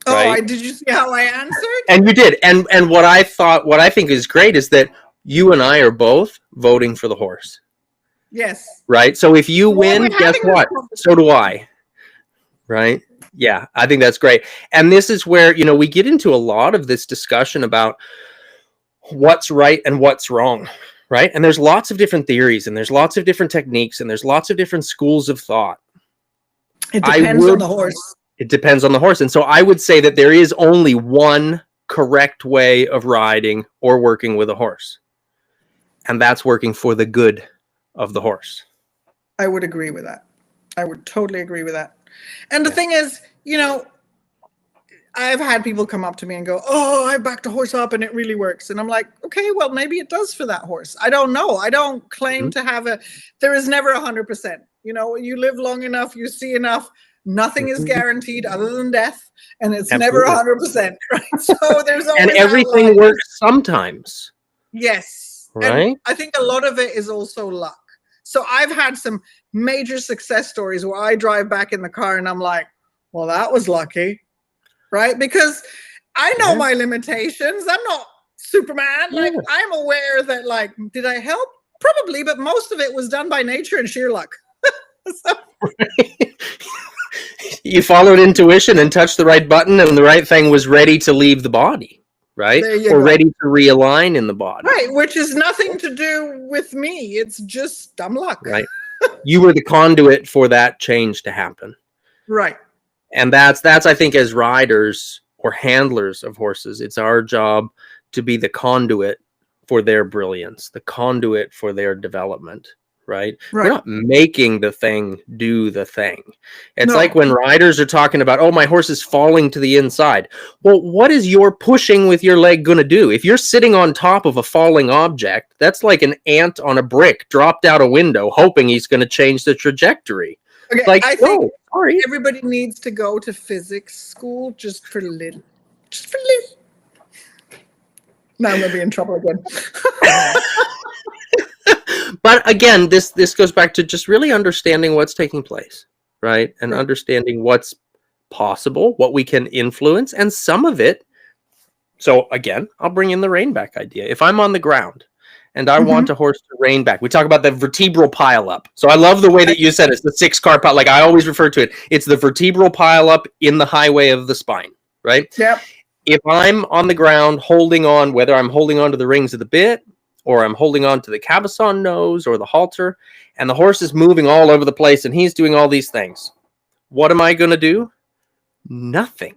Right? Oh, did you see how I answered? And you did. And what I think is great is that you and I are both voting for the horse. Yes. Right? So if you win, guess what? So do I. Right? Yeah, I think that's great. And this is where, we get into a lot of this discussion about what's right and what's wrong, right? And there's lots of different theories, and there's lots of different techniques, and there's lots of different schools of thought. It depends on the horse. It depends on the horse. And so I would say that there is only one correct way of riding or working with a horse. And that's working for the good of the horse. I would agree with that. I would totally agree with that. And the thing is, I've had people come up to me and go, oh, I backed a horse up and it really works. And I'm like, okay, well, maybe it does for that horse. I don't know. I don't claim to have there is never 100%. You live long enough, you see enough. Nothing is guaranteed other than death, and it's never 100%, right? So there's always, and everything works sometimes. Yes, right. And I think a lot of it is also luck. So I've had some major success stories where I drive back in the car and I'm like, well, that was lucky, right? Because I know my limitations. I'm not Superman. Like, I'm aware that, like, did I help? Probably, but most of it was done by nature and sheer luck. You followed intuition and touched the right button, and the right thing was ready to leave the body, right? Or ready to realign in the body. Right, which is nothing to do with me. It's just dumb luck. Right. You were the conduit for that change to happen. Right. And that's I think, as riders or handlers of horses, it's our job to be the conduit for their brilliance, the conduit for their development, right? We're not making the thing do the thing. It's like when riders are talking about, oh, my horse is falling to the inside. Well, what is your pushing with your leg going to do? If you're sitting on top of a falling object, that's like an ant on a brick dropped out a window, hoping he's going to change the trajectory. Okay, Like, I think sorry. everybody needs to go to physics school just for a little. Just for a little. Now I'm going to be in trouble again. But again, this goes back to just really understanding what's taking place, right? And understanding what's possible, what we can influence, and some of it. So again, I'll bring in the rein back idea. If I'm on the ground and I want a horse to rein back, we talk about the vertebral pileup. So I love the way that you said it's the 6-car pile. Like I always refer to it, it's the vertebral pileup in the highway of the spine, right? Yep. If I'm on the ground holding on, whether I'm holding on to the rings of the bit, or I'm holding on to the cabochon nose or the halter, and the horse is moving all over the place and he's doing all these things. What am I going to do? Nothing.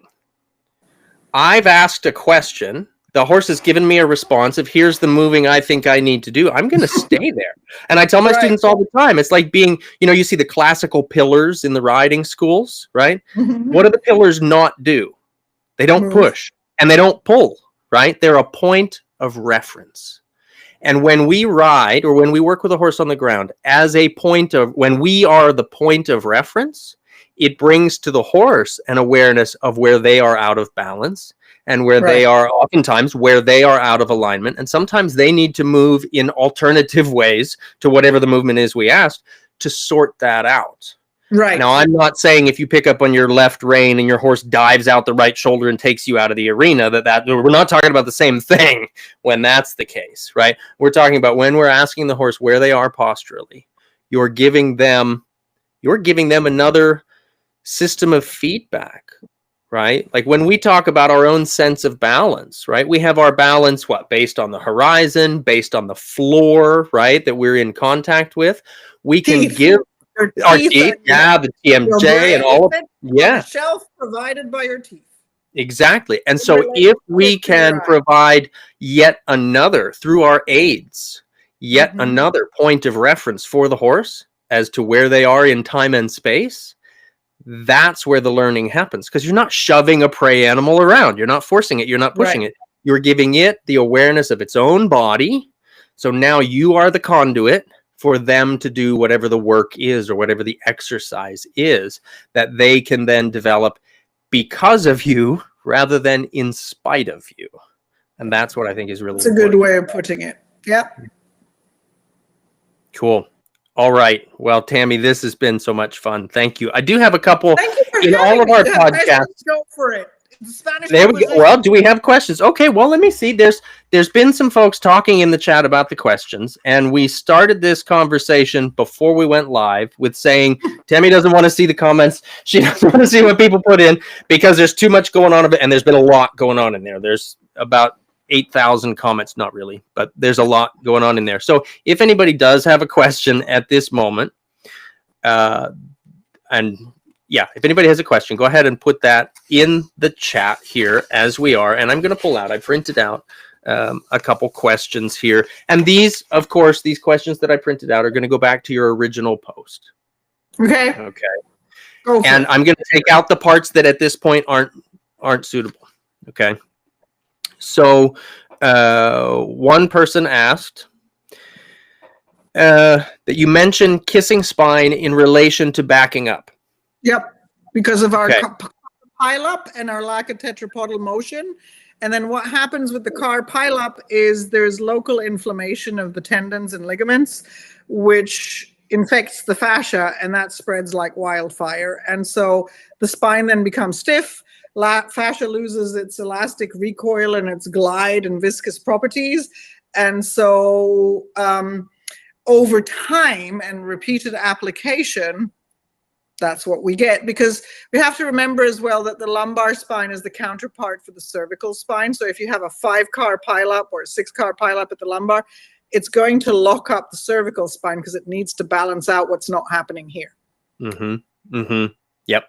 I've asked a question. The horse has given me a response of here's the moving I think I need to do. I'm going to stay there. And I tell my students all the time, it's like being, you see the classical pillars in the riding schools, right? What do the pillars not do? They don't push and they don't pull, right? They're a point of reference. And when we ride or when we work with a horse on the ground as a point of, when we are the point of reference, it brings to the horse an awareness of where they are out of balance and where they are oftentimes where they are out of alignment. And sometimes they need to move in alternative ways to whatever the movement is we asked to sort that out. Right. Now, I'm not saying if you pick up on your left rein and your horse dives out the right shoulder and takes you out of the arena, that we're not talking about the same thing when that's the case, right? We're talking about when we're asking the horse where they are posturally, you're giving them another system of feedback, right? Like when we talk about our own sense of balance, right? We have our balance, based on the horizon, based on the floor, right? That we're in contact with. We can give our teeth, the TMJ and all of it. Yeah. Shelf provided by your teeth. Exactly. And so if we can provide yet another, through our aids, yet another point of reference for the horse as to where they are in time and space, that's where the learning happens. Because you're not shoving a prey animal around. You're not forcing it. You're not pushing it. You're giving it the awareness of its own body. So now you are the conduit for them to do whatever the work is or whatever the exercise is that they can then develop because of you rather than in spite of you. And that's what I think is really important. It's a good way of putting it. Yep. Cool. All right. Well, Tami, this has been so much fun. Thank you. I do have a couple in all of our podcasts. Go for it. There we go. Well, do we have questions? Okay, well, let me see. There's been some folks talking in the chat about the questions, and we started this conversation before we went live with saying Tami doesn't want to see the comments. She doesn't want to see what people put in because there's too much going on, and there's been a lot going on in there. There's about 8,000 comments, not really, but there's a lot going on in there. So if anybody does have a question at this moment, if anybody has a question, go ahead and put that in the chat here as we are. And I'm going to pull out, I printed out a couple questions here. And these, of course, these questions that I printed out are going to go back to your original post. Okay. And I'm going to take out the parts that at this point aren't suitable. Okay. So one person asked that you mentioned kissing spine in relation to backing up. Yep, because of our pileup and our lack of tetrapodal motion. And then what happens with the car pileup is there's local inflammation of the tendons and ligaments, which infects the fascia, and that spreads like wildfire. And so the spine then becomes stiff. Fascia loses its elastic recoil and its glide and viscous properties. And so over time and repeated application, that's what we get, because we have to remember as well that the lumbar spine is the counterpart for the cervical spine. So if you have a 5-car pileup or a 6-car pileup at the lumbar, it's going to lock up the cervical spine because it needs to balance out what's not happening here. Yep.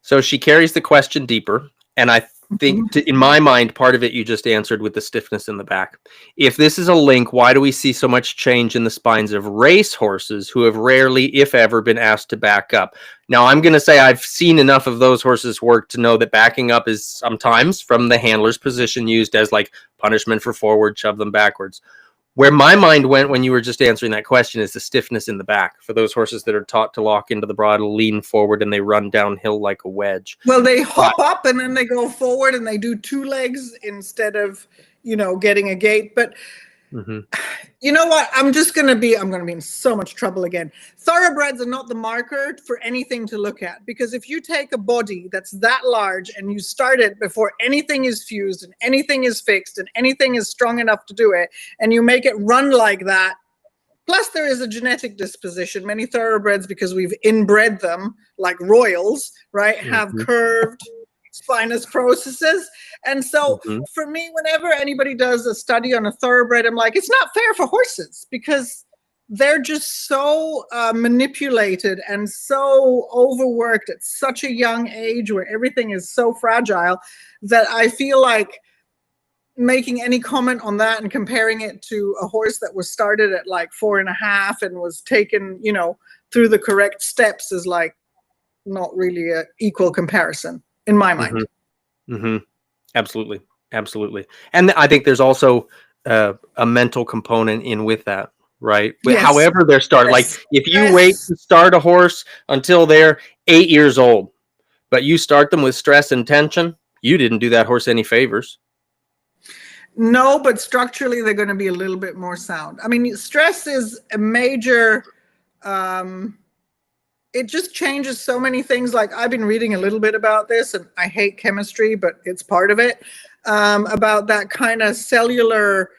So she carries the question deeper, and I think, in my mind, part of it you just answered with the stiffness in the back. If this is a link, why do we see so much change in the spines of race horses who have rarely, if ever, been asked to back up? Now, I'm going to say I've seen enough of those horses work to know that backing up is sometimes from the handler's position used as like punishment for forward, shove them backwards. Where my mind went when you were just answering that question is the stiffness in the back for those horses that are taught to lock into the bridle, lean forward, and they run downhill like a wedge. Well, they hop up and then they go forward and they do two legs instead of, getting a gait. But you know what? I'm going to be in so much trouble again. Thoroughbreds are not the marker for anything to look at, because if you take a body that's that large and you start it before anything is fused and anything is fixed and anything is strong enough to do it, and you make it run like that, plus there is a genetic disposition. Many thoroughbreds, because we've inbred them like royals, right, have curved spinous processes. And so for me, whenever anybody does a study on a thoroughbred, I'm like, it's not fair for horses, because they're just so manipulated and so overworked at such a young age where everything is so fragile that I feel like making any comment on that and comparing it to a horse that was started at like 4.5 and was taken, through the correct steps is like not really an equal comparison in my mind. Absolutely. And I think there's also a mental component in with that, right? Yes. However they're started. Like if you wait to start a horse until they're 8 years old, but you start them with stress and tension, you didn't do that horse any favors. No, but structurally they're going to be a little bit more sound. I mean, stress is a major it just changes so many things. Like I've been reading a little bit about this, and I hate chemistry, but it's part of it, about that kind of cellular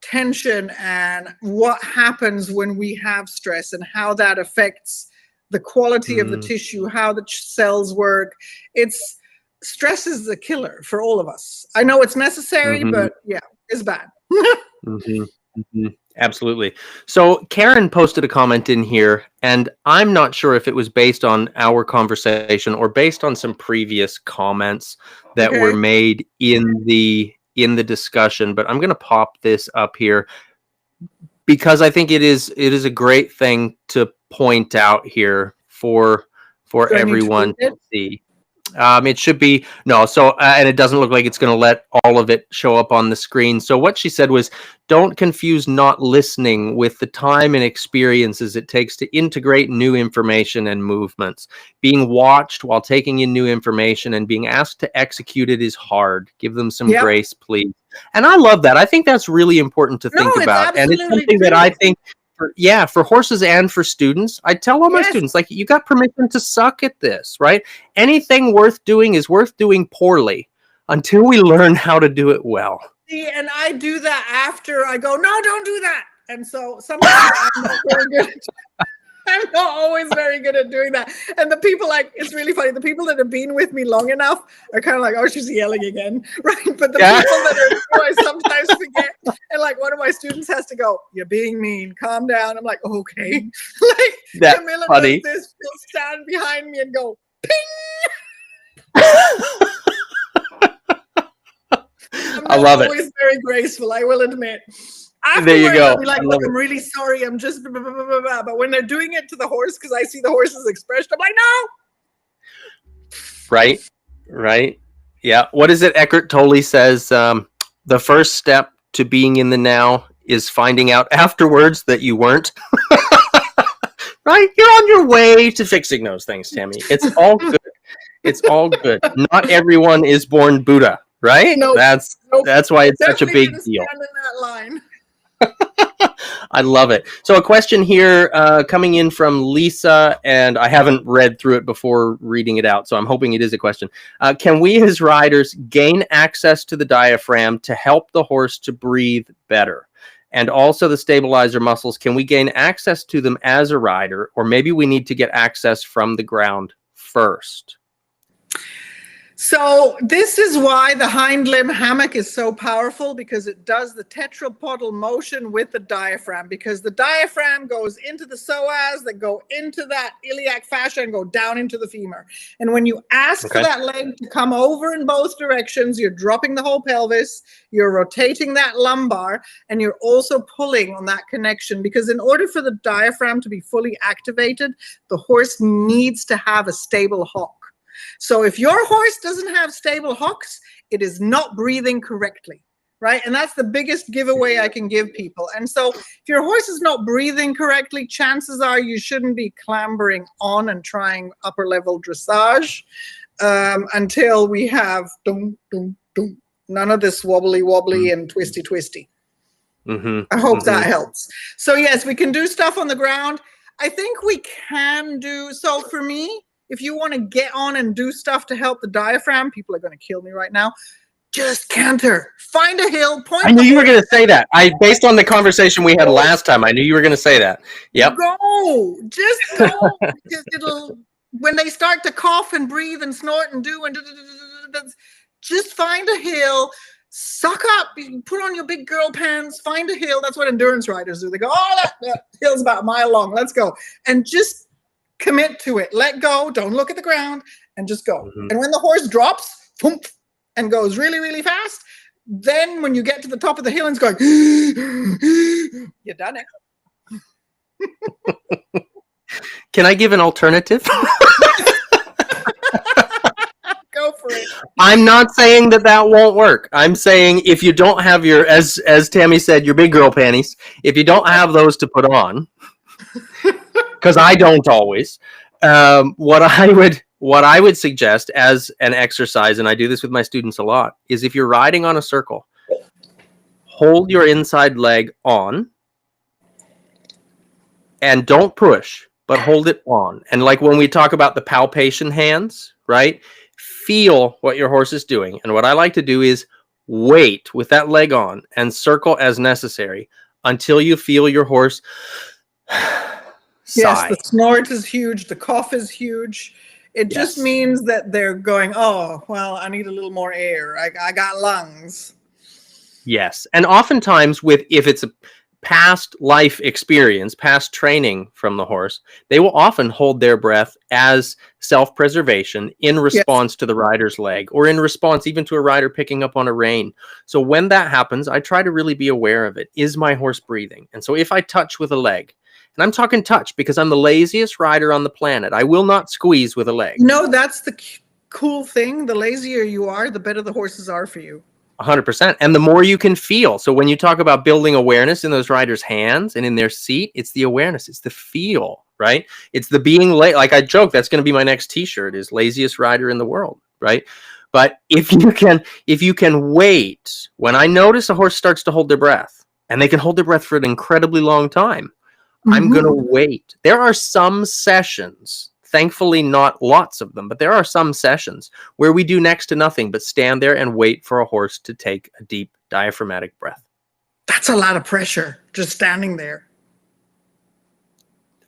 tension and what happens when we have stress and how that affects the quality of the tissue, how the cells work. Stress is the killer for all of us. I know it's necessary, but yeah, it's bad. Absolutely. So Karen posted a comment in here, and I'm not sure if it was based on our conversation or based on some previous comments that were made in the discussion, but I'm going to pop this up here because I think it is a great thing to point out here for everyone to see. It should be and it doesn't look like it's going to let all of it show up on the screen. So what she said was, don't confuse not listening with the time and experiences it takes to integrate new information and movements. Being watched while taking in new information and being asked to execute it is hard. Give them some grace, please. And I love that. I think that's really important to think about. And it's something that I think for horses and for students, I tell all my students, like, you got permission to suck at this, right? Anything worth doing is worth doing poorly until we learn how to do it well. See, and I do that after I go, no, don't do that. And so sometimes I'm not very good. I'm not always very good at doing that. And the people, like, it's really funny. The people that have been with me long enough are kind of like, oh, she's yelling again, right? But the people that are new, I sometimes forget. And like one of my students has to go, you're being mean, calm down. I'm like, okay. Like that's Camilla funny. does this, she'll stand behind me and go, ping. I love it. I'm always very graceful, I will admit. Afterwards, there you go. I'll be like, look, I'm really sorry. I'm just blah, blah, blah, blah, blah. But when they're doing it to the horse, because I see the horse's expression, I'm like, no. Right. Yeah. What is it? Eckhart Tolle says, the first step to being in the now is finding out afterwards that you weren't. Right? You're on your way to fixing those things, Tami. It's all good. It's all good. Not everyone is born Buddha, right? Nope. That's why it's such a big deal. Stand in that line. I love it. So a question here coming in from Lisa, and I haven't read through it before reading it out, so I'm hoping it is a question. Can we as riders gain access to the diaphragm to help the horse to breathe better? And also the stabilizer muscles, can we gain access to them as a rider, or maybe we need to get access from the ground first? So this is why the hind limb hammock is so powerful, because it does the tetrapodal motion with the diaphragm, because the diaphragm goes into the psoas that go into that iliac fascia and go down into the femur. And when you ask for that leg to come over in both directions, you're dropping the whole pelvis, you're rotating that lumbar, and you're also pulling on that connection, because in order for the diaphragm to be fully activated, the horse needs to have a stable hock. So if your horse doesn't have stable hocks, it is not breathing correctly, right? And that's the biggest giveaway I can give people. And so if your horse is not breathing correctly, chances are you shouldn't be clambering on and trying upper level dressage until we have none of this wobbly and twisty. I hope that helps. So yes, we can do stuff on the ground. I think we can do, so for me, if you want to get on and do stuff to help the diaphragm, people are going to kill me right now. Just canter. Find a hill. Point. I knew you were going to say that. Based on the conversation we had last time, I knew you were going to say that. Yep. Go. Just go. Because when they start to cough and breathe and snort and do and just find a hill. Suck up. Put on your big girl pants. Find a hill. That's what endurance riders do. They go, oh, that hill's about a mile long. Let's go. And just commit to it. Let go. Don't look at the ground and just go. And when the horse drops and goes really, really fast, then when you get to the top of the hill and it's going, you done it. Can I give an alternative? Go for it. I'm not saying that won't work. I'm saying if you don't have your, as Tami said, your big girl panties, if you don't have those to put on, because I don't always. What I would suggest as an exercise, and I do this with my students a lot, is if you're riding on a circle, hold your inside leg on and don't push, but hold it on. And like when we talk about the palpation hands, right? Feel what your horse is doing. And what I like to do is wait with that leg on and circle as necessary until you feel your horse Yes, the snort is huge. The cough is huge. It just means that they're going, oh, well, I need a little more air. I got lungs. Yes. And oftentimes if it's a past life experience, past training from the horse, they will often hold their breath as self-preservation in response to the rider's leg, or in response even to a rider picking up on a rein. So when that happens, I try to really be aware of it. Is my horse breathing? And so if I touch with a leg, and I'm talking touch because I'm the laziest rider on the planet. I will not squeeze with a leg. No, that's the cool thing. The lazier you are, the better the horses are for you. 100%. And the more you can feel. So when you talk about building awareness in those riders' hands and in their seat, it's the awareness. It's the feel, right? It's the being late. Like I joke, that's going to be my next t-shirt, is laziest rider in the world, right? But if you can wait, when I notice a horse starts to hold their breath, and they can hold their breath for an incredibly long time, I'm going to wait. There are some sessions, thankfully not lots of them, but there are some sessions where we do next to nothing but stand there and wait for a horse to take a deep diaphragmatic breath. That's a lot of pressure, just standing there.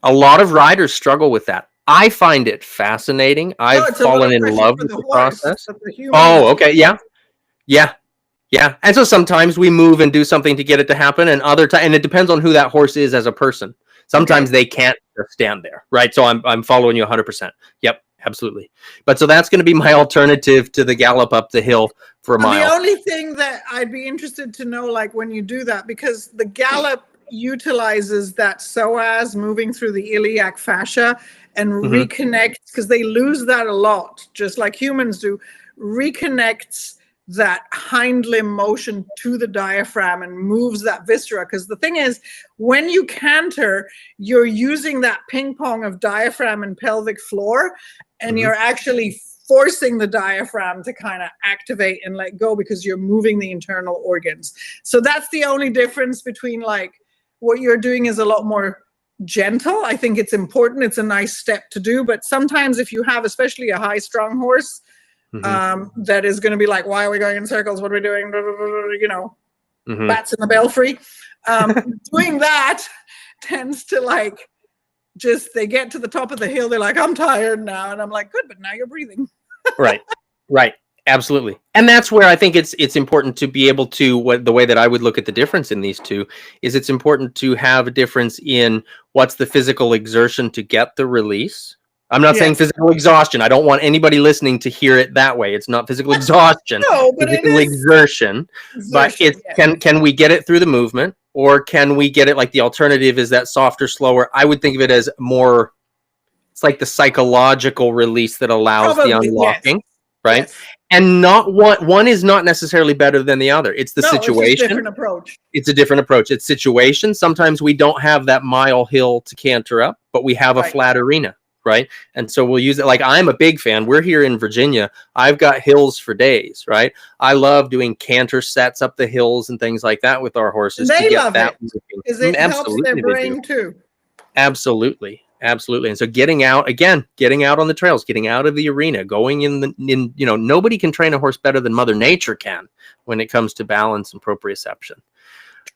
A lot of riders struggle with that. I find it fascinating. I've fallen in love with the process. Oh, okay. Yeah. And so sometimes we move and do something to get it to happen, and and it depends on who that horse is as a person. Sometimes they can't just stand there, right? So I'm following you 100%. Yep, absolutely. But so that's going to be my alternative to the gallop up the hill for a mile. The only thing that I'd be interested to know, like when you do that, because the gallop utilizes that psoas moving through the iliac fascia and reconnects, because they lose that a lot, just like humans do, reconnects that hind limb motion to the diaphragm and moves that viscera. Because the thing is, when you canter, you're using that ping pong of diaphragm and pelvic floor, and you're actually forcing the diaphragm to kind of activate and let go, because you're moving the internal organs. So that's the only difference between, like, what you're doing is a lot more gentle. I think it's important. It's a nice step to do. But sometimes if you have, especially a high strung horse, that is going to be like, why are we going in circles? What are we doing? You know, bats in the belfry. Doing that tends to, like, just, they get to the top of the hill. They're like, I'm tired now. And I'm like, good, but now you're breathing. Right. Absolutely. And that's where I think it's important to be able to, the way that I would look at the difference in these two is it's important to have a difference in what's the physical exertion to get the release. I'm not saying Yes. physical exhaustion. I don't want anybody listening to hear it that way. It's not physical exhaustion. No, but physical it is exertion. But it's yes. can we get it through the movement, or can we get it, like the alternative is that softer, slower? I would think of it as more, it's like the psychological release that allows the Probably, unlocking, yes. right? Yes. And not one is not necessarily better than the other. It's the situation. It's a different approach. It's a different approach. It's situation. Sometimes we don't have that mile hill to canter up, but we have a flat arena, right? And so we'll use it. Like, I'm a big fan. We're here in Virginia. I've got hills for days, right? I love doing canter sets up the hills and things like that with our horses. They to get love that it because it helps their brain too. Absolutely. Absolutely. And so getting out on the trails, getting out of the arena, going in, nobody can train a horse better than Mother Nature can when it comes to balance and proprioception.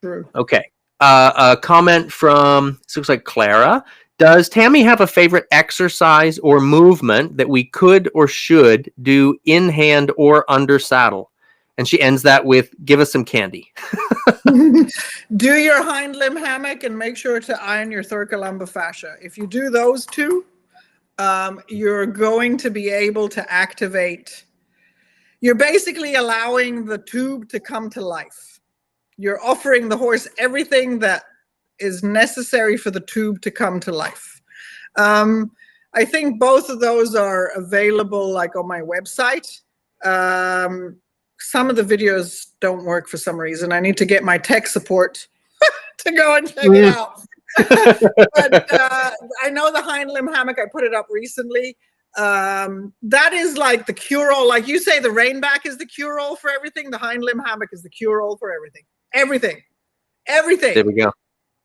True. Okay. A comment from, this looks like Clara. Does Tami have a favorite exercise or movement that we could or should do in hand or under saddle? And she ends that with, give us some candy. Do your hind limb hammock and make sure to iron your thoracolumbar fascia. If you do those two, you're going to be able to activate. You're basically allowing the tube to come to life. You're offering the horse everything that is necessary for the tube to come to life. I think both of those are available like on my website. Some of the videos don't work for some reason. I need to get my tech support to go and check it out. But I know the hind limb hammock, I put it up recently. That is like the cure-all. Like you say, the rein back is the cure-all for everything. The hind limb hammock is the cure-all for everything. Everything. There we go.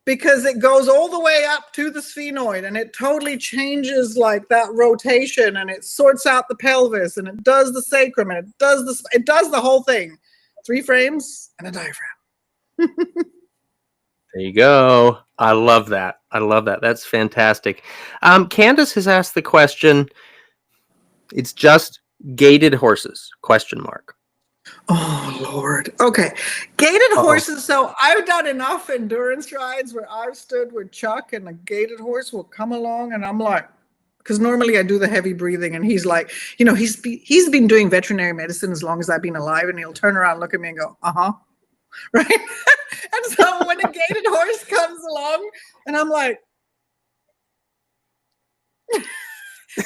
Because it goes all the way up to the sphenoid and it totally changes like that rotation and it sorts out the pelvis and it does the sacrum and it does the whole thing. 3 frames and a diaphragm. There you go. I love that. That's fantastic. Candace has asked the question, it's just gaited horses, ? Oh, Lord. Okay. Gaited horses. So I've done enough endurance rides where I've stood with Chuck and a gaited horse will come along and I'm like, because normally I do the heavy breathing and he's like, he's been doing veterinary medicine as long as I've been alive and he'll turn around, look at me and go, right? And so when a gaited horse comes along and I'm like,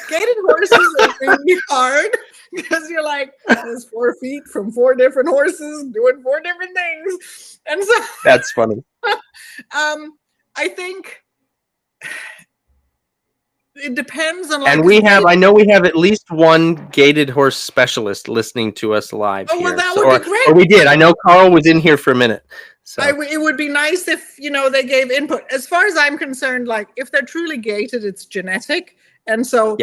gaited horses are really hard because you're like, there's 4 feet from 4 different horses doing 4 different things. And so that's funny. I think it depends on and I know we have at least one gaited horse specialist listening to us live here. Well, that would be great. Or we did. I know Carl was in here for a minute. So. It would be nice if, they gave input. As far as I'm concerned, like if they're truly gated, it's genetic. And so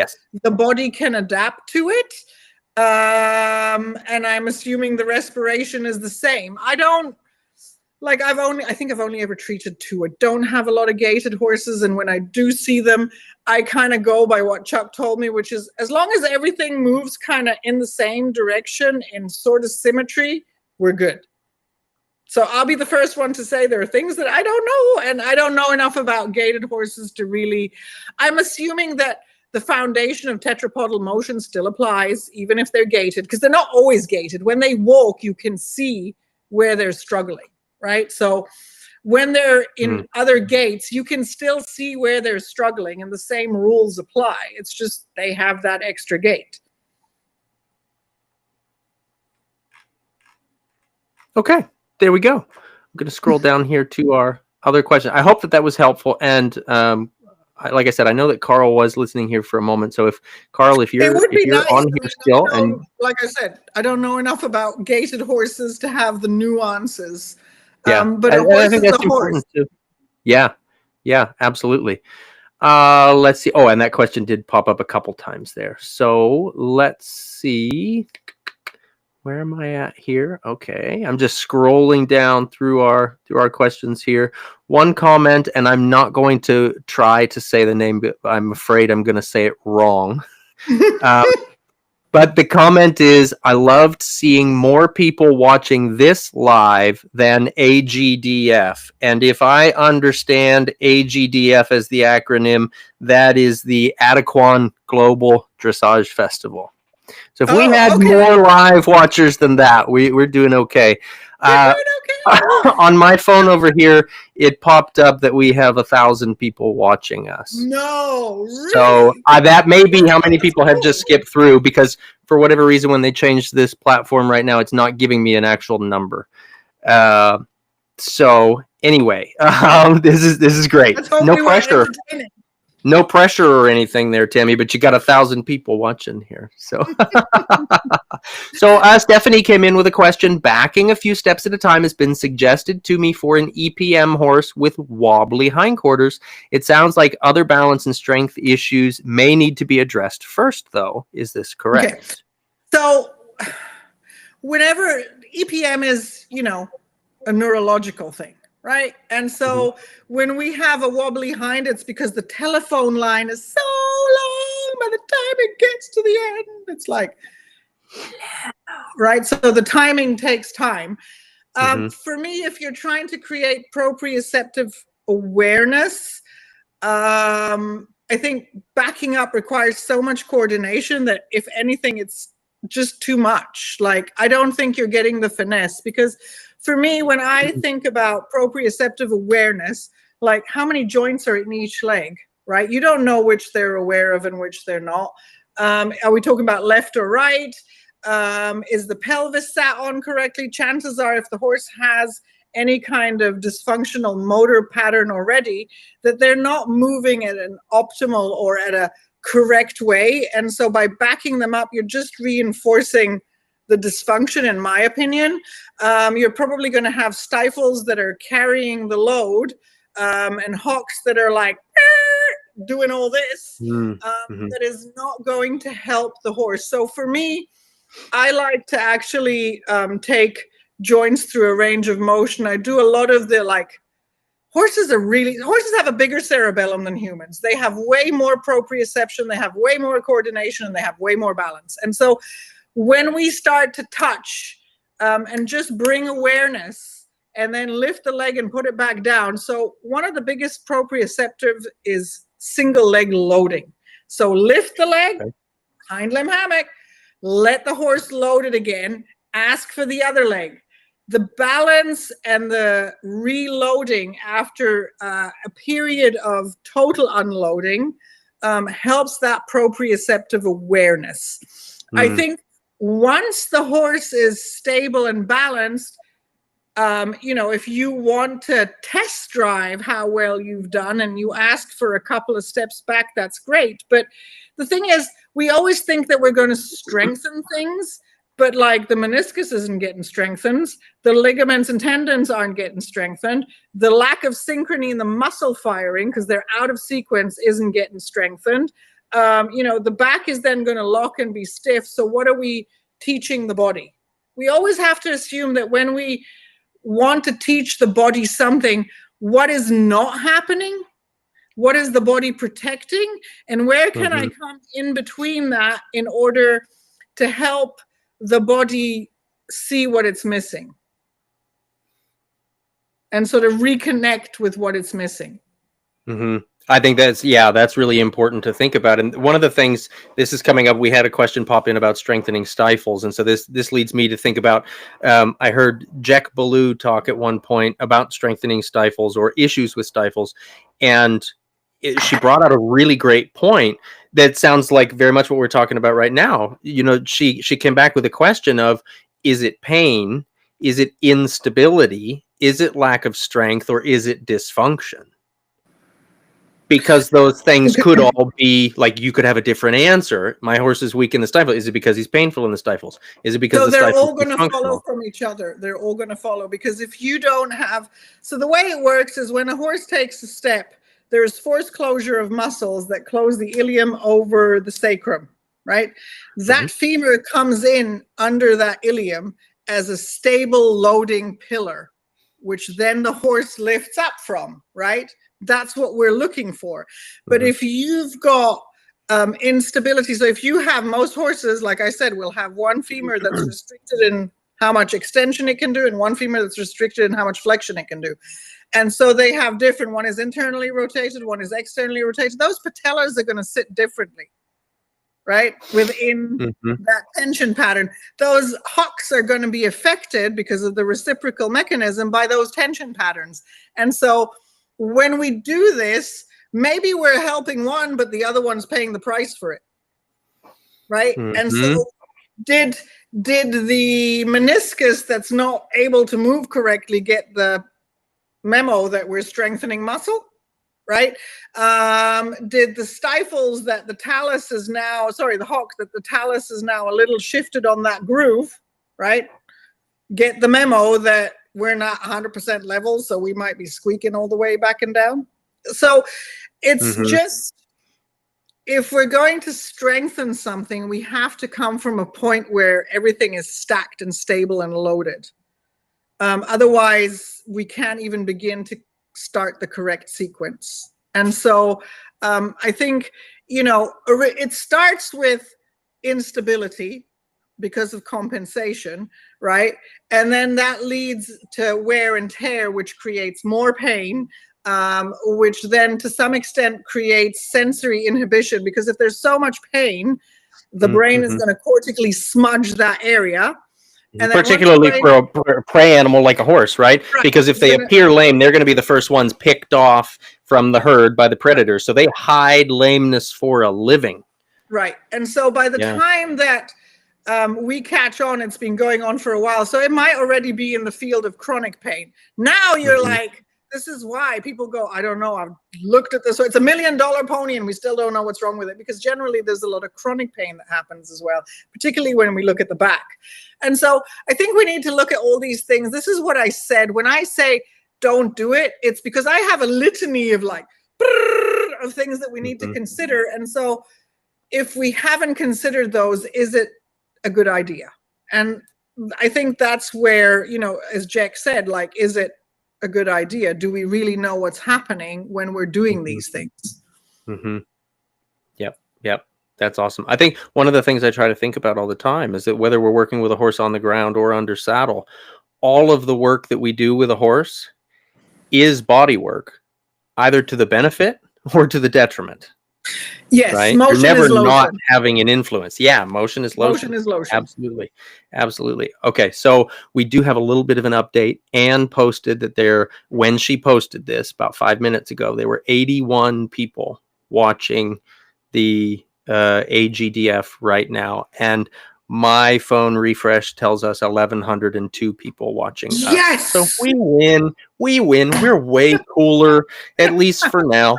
the body can adapt to it. And I'm assuming the respiration is the same. I think I've only ever treated 2. I don't have a lot of gaited horses. And when I do see them, I kind of go by what Chuck told me, which is as long as everything moves kind of in the same direction in sort of symmetry, we're good. So I'll be the first one to say there are things that I don't know. And I don't know enough about gaited horses to really, I'm assuming that the foundation of tetrapodal motion still applies, even if they're gated, because they're not always gated. When they walk, you can see where they're struggling, right? So when they're in other gaits, you can still see where they're struggling and the same rules apply. It's just they have that extra gait. Okay, there we go. I'm going to scroll down here to our other question. I hope that was helpful. And like I said, I know that Carl was listening here for a moment. So if you're nice. On here still, and like I said, I don't know enough about gaited horses to have the nuances. Yeah, but I think that's important too. Yeah, absolutely. Let's see. Oh, and that question did pop up a couple times there. So let's see. Where am I at here? Okay, I'm just scrolling down through our questions here. One comment, and I'm not going to try to say the name, but I'm afraid I'm going to say it wrong. But the comment is, I loved seeing more people watching this live than AGDF. And if I understand AGDF as the acronym, that is the Adequan Global Dressage Festival. So if we had more live watchers than that, we're doing okay. On my phone over here, it popped up that we have 1,000 people watching us. No, really? So that may be how many people have just skipped through, because for whatever reason, when they changed this platform right now, it's not giving me an actual number. So anyway, this is great. No pressure. No pressure or anything there, Tami, but you got 1,000 people watching here. So, Stephanie came in with a question. Backing a few steps at a time has been suggested to me for an EPM horse with wobbly hindquarters. It sounds like other balance and strength issues may need to be addressed first, though. Is this correct? Okay. So, whenever EPM is, a neurological thing. Right. And so when we have a wobbly hind, it's because the telephone line is so long. By the time it gets to the end, it's like, right. So the timing takes time. For me, if you're trying to create proprioceptive awareness, I think backing up requires so much coordination that if anything, it's just too much. Like, I don't think you're getting the finesse, because for me, when I think about proprioceptive awareness, like how many joints are in each leg, right? You don't know which they're aware of and which they're not. Are we talking about left or right? Is the pelvis sat on correctly? Chances are, if the horse has any kind of dysfunctional motor pattern already, that they're not moving at an optimal or at a correct way. And so by backing them up, you're just reinforcing the dysfunction, in my opinion. You're probably going to have stifles that are carrying the load, and hocks that are like doing all this. That is not going to help the horse. So for me, I like to actually take joints through a range of motion. I do a lot of the horses have a bigger cerebellum than humans. They have way more proprioception, they have way more coordination, and they have way more balance. And so when we start to touch and just bring awareness and then lift the leg and put it back down. So one of the biggest proprioceptives is single leg loading. So lift the leg, hind limb hammock, let the horse load it again, ask for the other leg. The balance and the reloading after a period of total unloading helps that proprioceptive awareness. I think once the horse is stable and balanced, if you want to test drive how well you've done and you ask for a couple of steps back, that's great. But the thing is, we always think that we're going to strengthen things, but like the meniscus isn't getting strengthened. The ligaments and tendons aren't getting strengthened. The lack of synchrony in the muscle firing, because they're out of sequence, isn't getting strengthened. The back is then going to lock and be stiff. So what are we teaching the body? We always have to assume that when we want to teach the body something, what is not happening? What is the body protecting? And where can I come in between that in order to help the body see what it's missing and sort of reconnect with what it's missing? I think that's really important to think about. And one of the things, this is coming up, we had a question pop in about strengthening stifles. And so this leads me to think about, I heard Jack Ballou talk at one point about strengthening stifles or issues with stifles. And she brought out a really great point that sounds like very much what we're talking about right now. She came back with a question of, is it pain? Is it instability? Is it lack of strength? Or is it dysfunction? Because those things could all be like, you could have a different answer. My horse is weak in the stifle. Is it because he's painful in the stifles? Is it because they're all going to follow from each other? They're all going to follow, because if you don't have, so the way it works is when a horse takes a step, there's force closure of muscles that close the ilium over the sacrum, right? That femur comes in under that ilium as a stable loading pillar, which then the horse lifts up from, right? That's what we're looking for. But if you've got instability. So if you have, most horses, like I said, will have one femur that's restricted in how much extension it can do and one femur that's restricted in how much flexion it can do. And so they have different, one is internally rotated, one is externally rotated. Those patellas are going to sit differently, right? Within that tension pattern. Those hocks are going to be affected because of the reciprocal mechanism by those tension patterns. And so when we do this, maybe we're helping one, but the other one's paying the price for it, right? And so did the meniscus that's not able to move correctly get the memo that we're strengthening muscle, right? Did the stifles that the talus is now, the hock that the talus is now a little shifted on that groove, right? Get the memo that we're not 100% level, so we might be squeaking all the way back and down. So it's just, if we're going to strengthen something, we have to come from a point where everything is stacked and stable and loaded. Otherwise, we can't even begin to start the correct sequence. And so I think, it starts with instability because of compensation, right? And then that leads to wear and tear, which creates more pain, which then to some extent creates sensory inhibition, because if there's so much pain, the brain is going to cortically smudge that area. And particularly for a prey animal like a horse, right? Because if they appear lame, they're going to be the first ones picked off from the herd by the predator. So they hide lameness for a living. Right. And so by the time that we catch on, it's been going on for a while. So it might already be in the field of chronic pain. Now you're like, this is why people go, I don't know, I've looked at this. So it's $1 million pony and we still don't know what's wrong with it, because generally there's a lot of chronic pain that happens as well, particularly when we look at the back. And so I think we need to look at all these things. This is what I said. When I say don't do it, it's because I have a litany of of things that we need to consider. And so if we haven't considered those, is it a good idea? And I think that's where, as Jack said, is it a good idea? Do we really know what's happening when we're doing these things? Yep. That's awesome. I think one of the things I try to think about all the time is that whether we're working with a horse on the ground or under saddle, all of the work that we do with a horse is body work, either to the benefit or to the detriment. Yes, right? Motion You're never is lotion. not having an influence. Yeah, motion is lotion. Motion is lotion. Absolutely. Okay, so we do have a little bit of an update. Anne posted that when she posted this about 5 minutes ago, there were 81 people watching the AGDF right now, and my phone refresh tells us 1,102 people watching. Yes! So we win. We're way cooler, at least for now.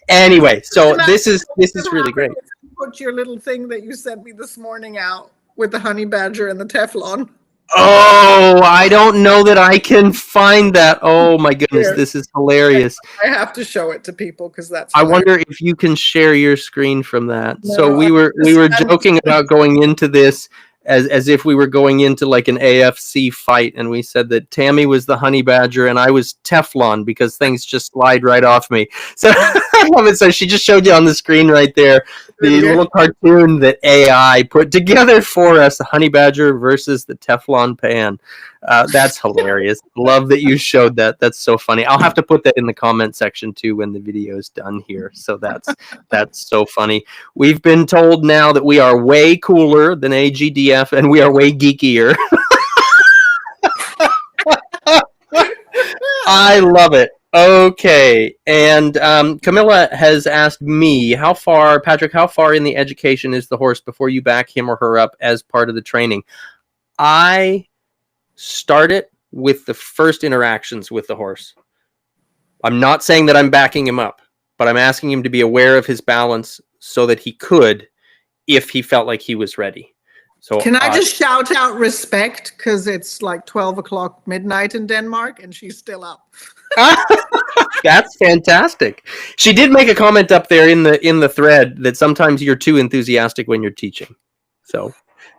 Anyway, so this is really great. Put your little thing that you sent me this morning out with the honey badger and the Teflon. Oh, I don't know that I can find that. Oh my goodness, this is hilarious. I have to show it to people because that's I wonder if you can share your screen from that. No, so we were joking about going into this as if we were going into like an AFC fight, and we said that Tami was the honey badger and I was Teflon because things just slide right off me. So I love it. So she just showed you on the screen right there the little cartoon that AI put together for us, the honey badger versus the Teflon pan. That's hilarious. Love that you showed that. That's so funny. I'll have to put that in the comment section too when the video is done here. So that's so funny. We've been told now that we are way cooler than AGDF and we are way geekier. I love it. Okay, and Camilla has asked me, Patrick, how far in the education is the horse before you back him or her up as part of the training? I start it with the first interactions with the horse. I'm not saying that I'm backing him up, but I'm asking him to be aware of his balance so that he could, if he felt like he was ready. So can I just shout out respect, because it's like 12 o'clock midnight in Denmark and she's still up. That's fantastic. She did make a comment up there in the thread that sometimes you're too enthusiastic when you're teaching. So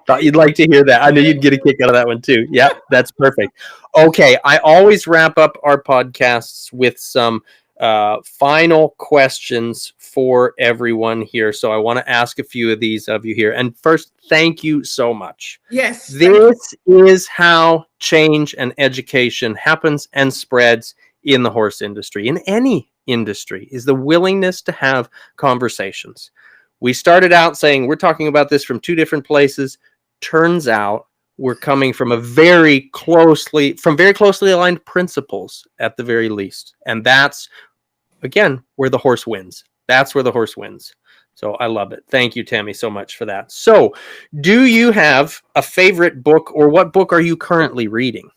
thought you'd like to hear that. I know you'd get a kick out of that one too. Yeah, that's perfect. Okay, I always wrap up our podcasts with some final questions for everyone here. So I want to ask a few of these of you here. And first, thank you so much. Yes. This is how change and education happens and spreads in the horse industry, in any industry, is the willingness to have conversations. We started out saying we're talking about this from two different places. Turns out we're coming from very closely aligned principles at the very least. And that's, again, where the horse wins. That's where the horse wins. So I love it. Thank you, Tami, so much for that. So do you have a favorite book, or what book are you currently reading?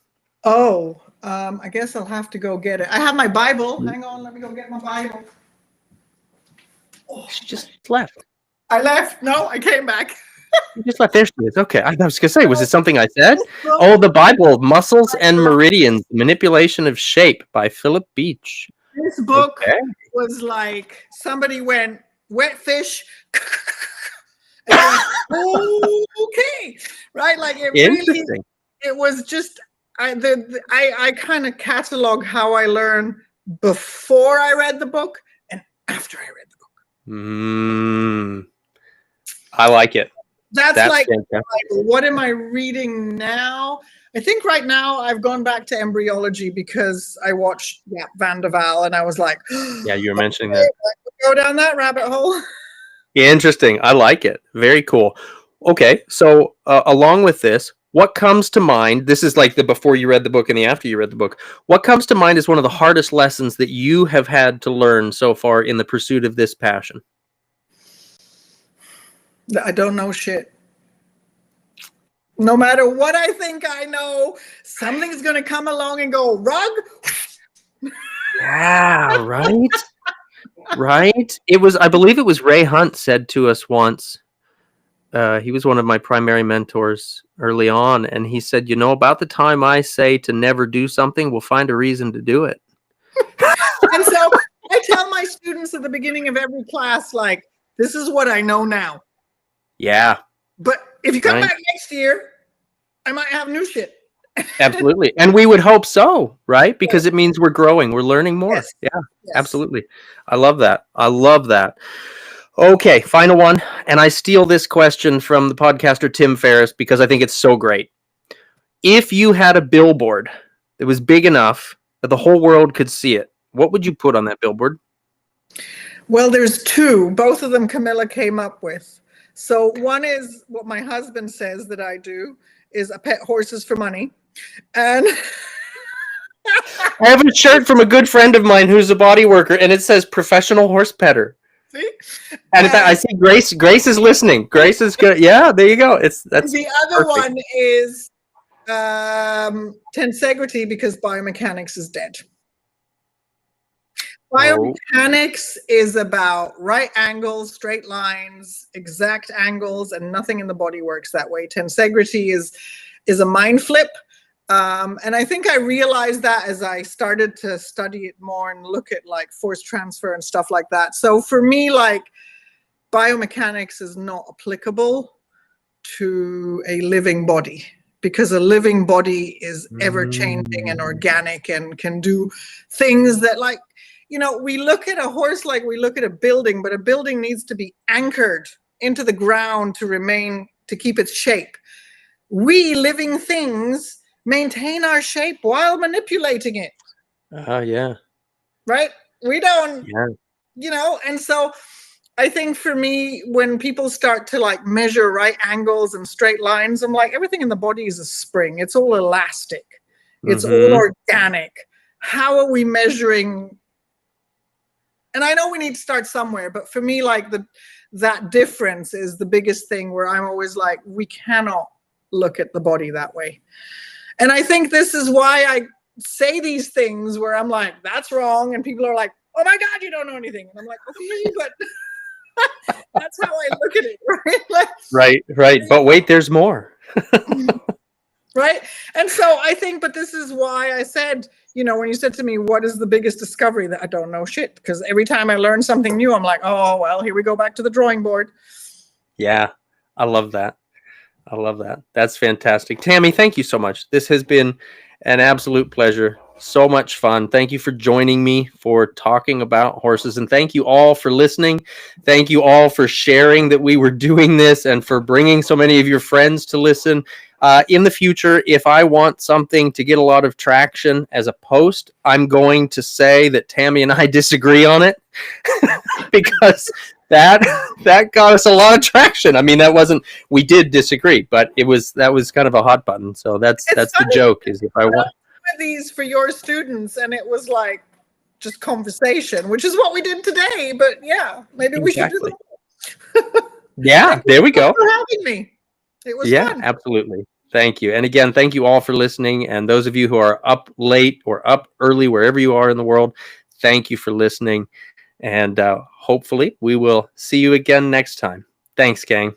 Oh, I guess I'll have to go get it. I have my Bible. Hang on, let me go get my Bible. Oh, she just left. I left. No, I came back. You just left. There she is. Okay. I was going to say, was it something I said? Oh, the Bible, Muscles and Meridians, Manipulation of Shape by Philip Beach. This book was like somebody went, wet fish. And went, okay. Right? Like it really, it was just, I kind of catalog how I learned before I read the book and after I read the book. I like it. That's like, what am I reading now? I think right now I've gone back to embryology because I watched Van der Waal and I was like, yeah, you were mentioning that. Go down that rabbit hole. Interesting. I like it. Very cool. Okay. So along with this, what comes to mind? This is like the before you read the book and the after you read the book. What comes to mind is one of the hardest lessons that you have had to learn so far in the pursuit of this passion? I don't know shit. No matter what I think I know, something's going to come along and go, rug. Yeah, right. Right. I believe it was Ray Hunt said to us once, he was one of my primary mentors early on. And he said, about the time I say to never do something, we'll find a reason to do it. And so I tell my students at the beginning of every class, like, this is what I know now. Yeah. But if you come back next year, I might have new shit. Absolutely. And we would hope so, right? Because it means we're growing. We're learning more. Yes. Yeah, yes. Absolutely. I love that. I love that. Okay, final one. And I steal this question from the podcaster Tim Ferriss because I think it's so great. If you had a billboard that was big enough that the whole world could see it, what would you put on that billboard? Well, there's two. Both of them Camilla came up with. So one is what my husband says that I do is I pet horses for money. And I have a shirt from a good friend of mine who's a body worker and it says professional horse petter. See? And I see Grace. Grace is listening. Grace is good. Yeah, there you go. That's the other perfect. One is tensegrity because biomechanics is dead. Biomechanics is about right angles, straight lines, exact angles, and nothing in the body works that way. Tensegrity is a mind flip. And I think I realized that as I started to study it more and look at like force transfer and stuff like that. So for me, like biomechanics is not applicable to a living body because a living body is ever changing and organic and can do things that like, we look at a horse like we look at a building, but a building needs to be anchored into the ground to keep its shape. We living things maintain our shape while manipulating it. Yeah. Right? We don't, and so I think for me, when people start to like measure right angles and straight lines, I'm like, everything in the body is a spring. It's all elastic. It's all organic. How are we measuring? And I know we need to start somewhere, but for me, like that difference is the biggest thing where I'm always like, we cannot look at the body that way. And I think this is why I say these things where I'm like, that's wrong. And people are like, oh my God, you don't know anything. And I'm like, okay, but that's how I look at it, right? Like, right. But wait, there's more. Right. And so I think, but this is why I said, when you said to me, what is the biggest discovery, that I don't know shit. Because every time I learn something new, I'm like, oh, well, here we go back to the drawing board. Yeah, I love that. That's fantastic. Tami, thank you so much. This has been an absolute pleasure. So much fun. Thank you for joining me for talking about horses. And thank you all for listening. Thank you all for sharing that we were doing this and for bringing so many of your friends to listen. In the future, if I want something to get a lot of traction as a post, I'm going to say that Tami and I disagree on it because that got us a lot of traction. I mean, we did disagree, but that was kind of a hot button. So that's the joke, is if I want these for your students, and it was like just conversation, which is what we did today. But yeah, maybe we should do them. Yeah, there we go. For having me. It was fun. Absolutely. Thank you. And again, thank you all for listening. And those of you who are up late or up early, wherever you are in the world, thank you for listening. And hopefully we will see you again next time. Thanks, gang.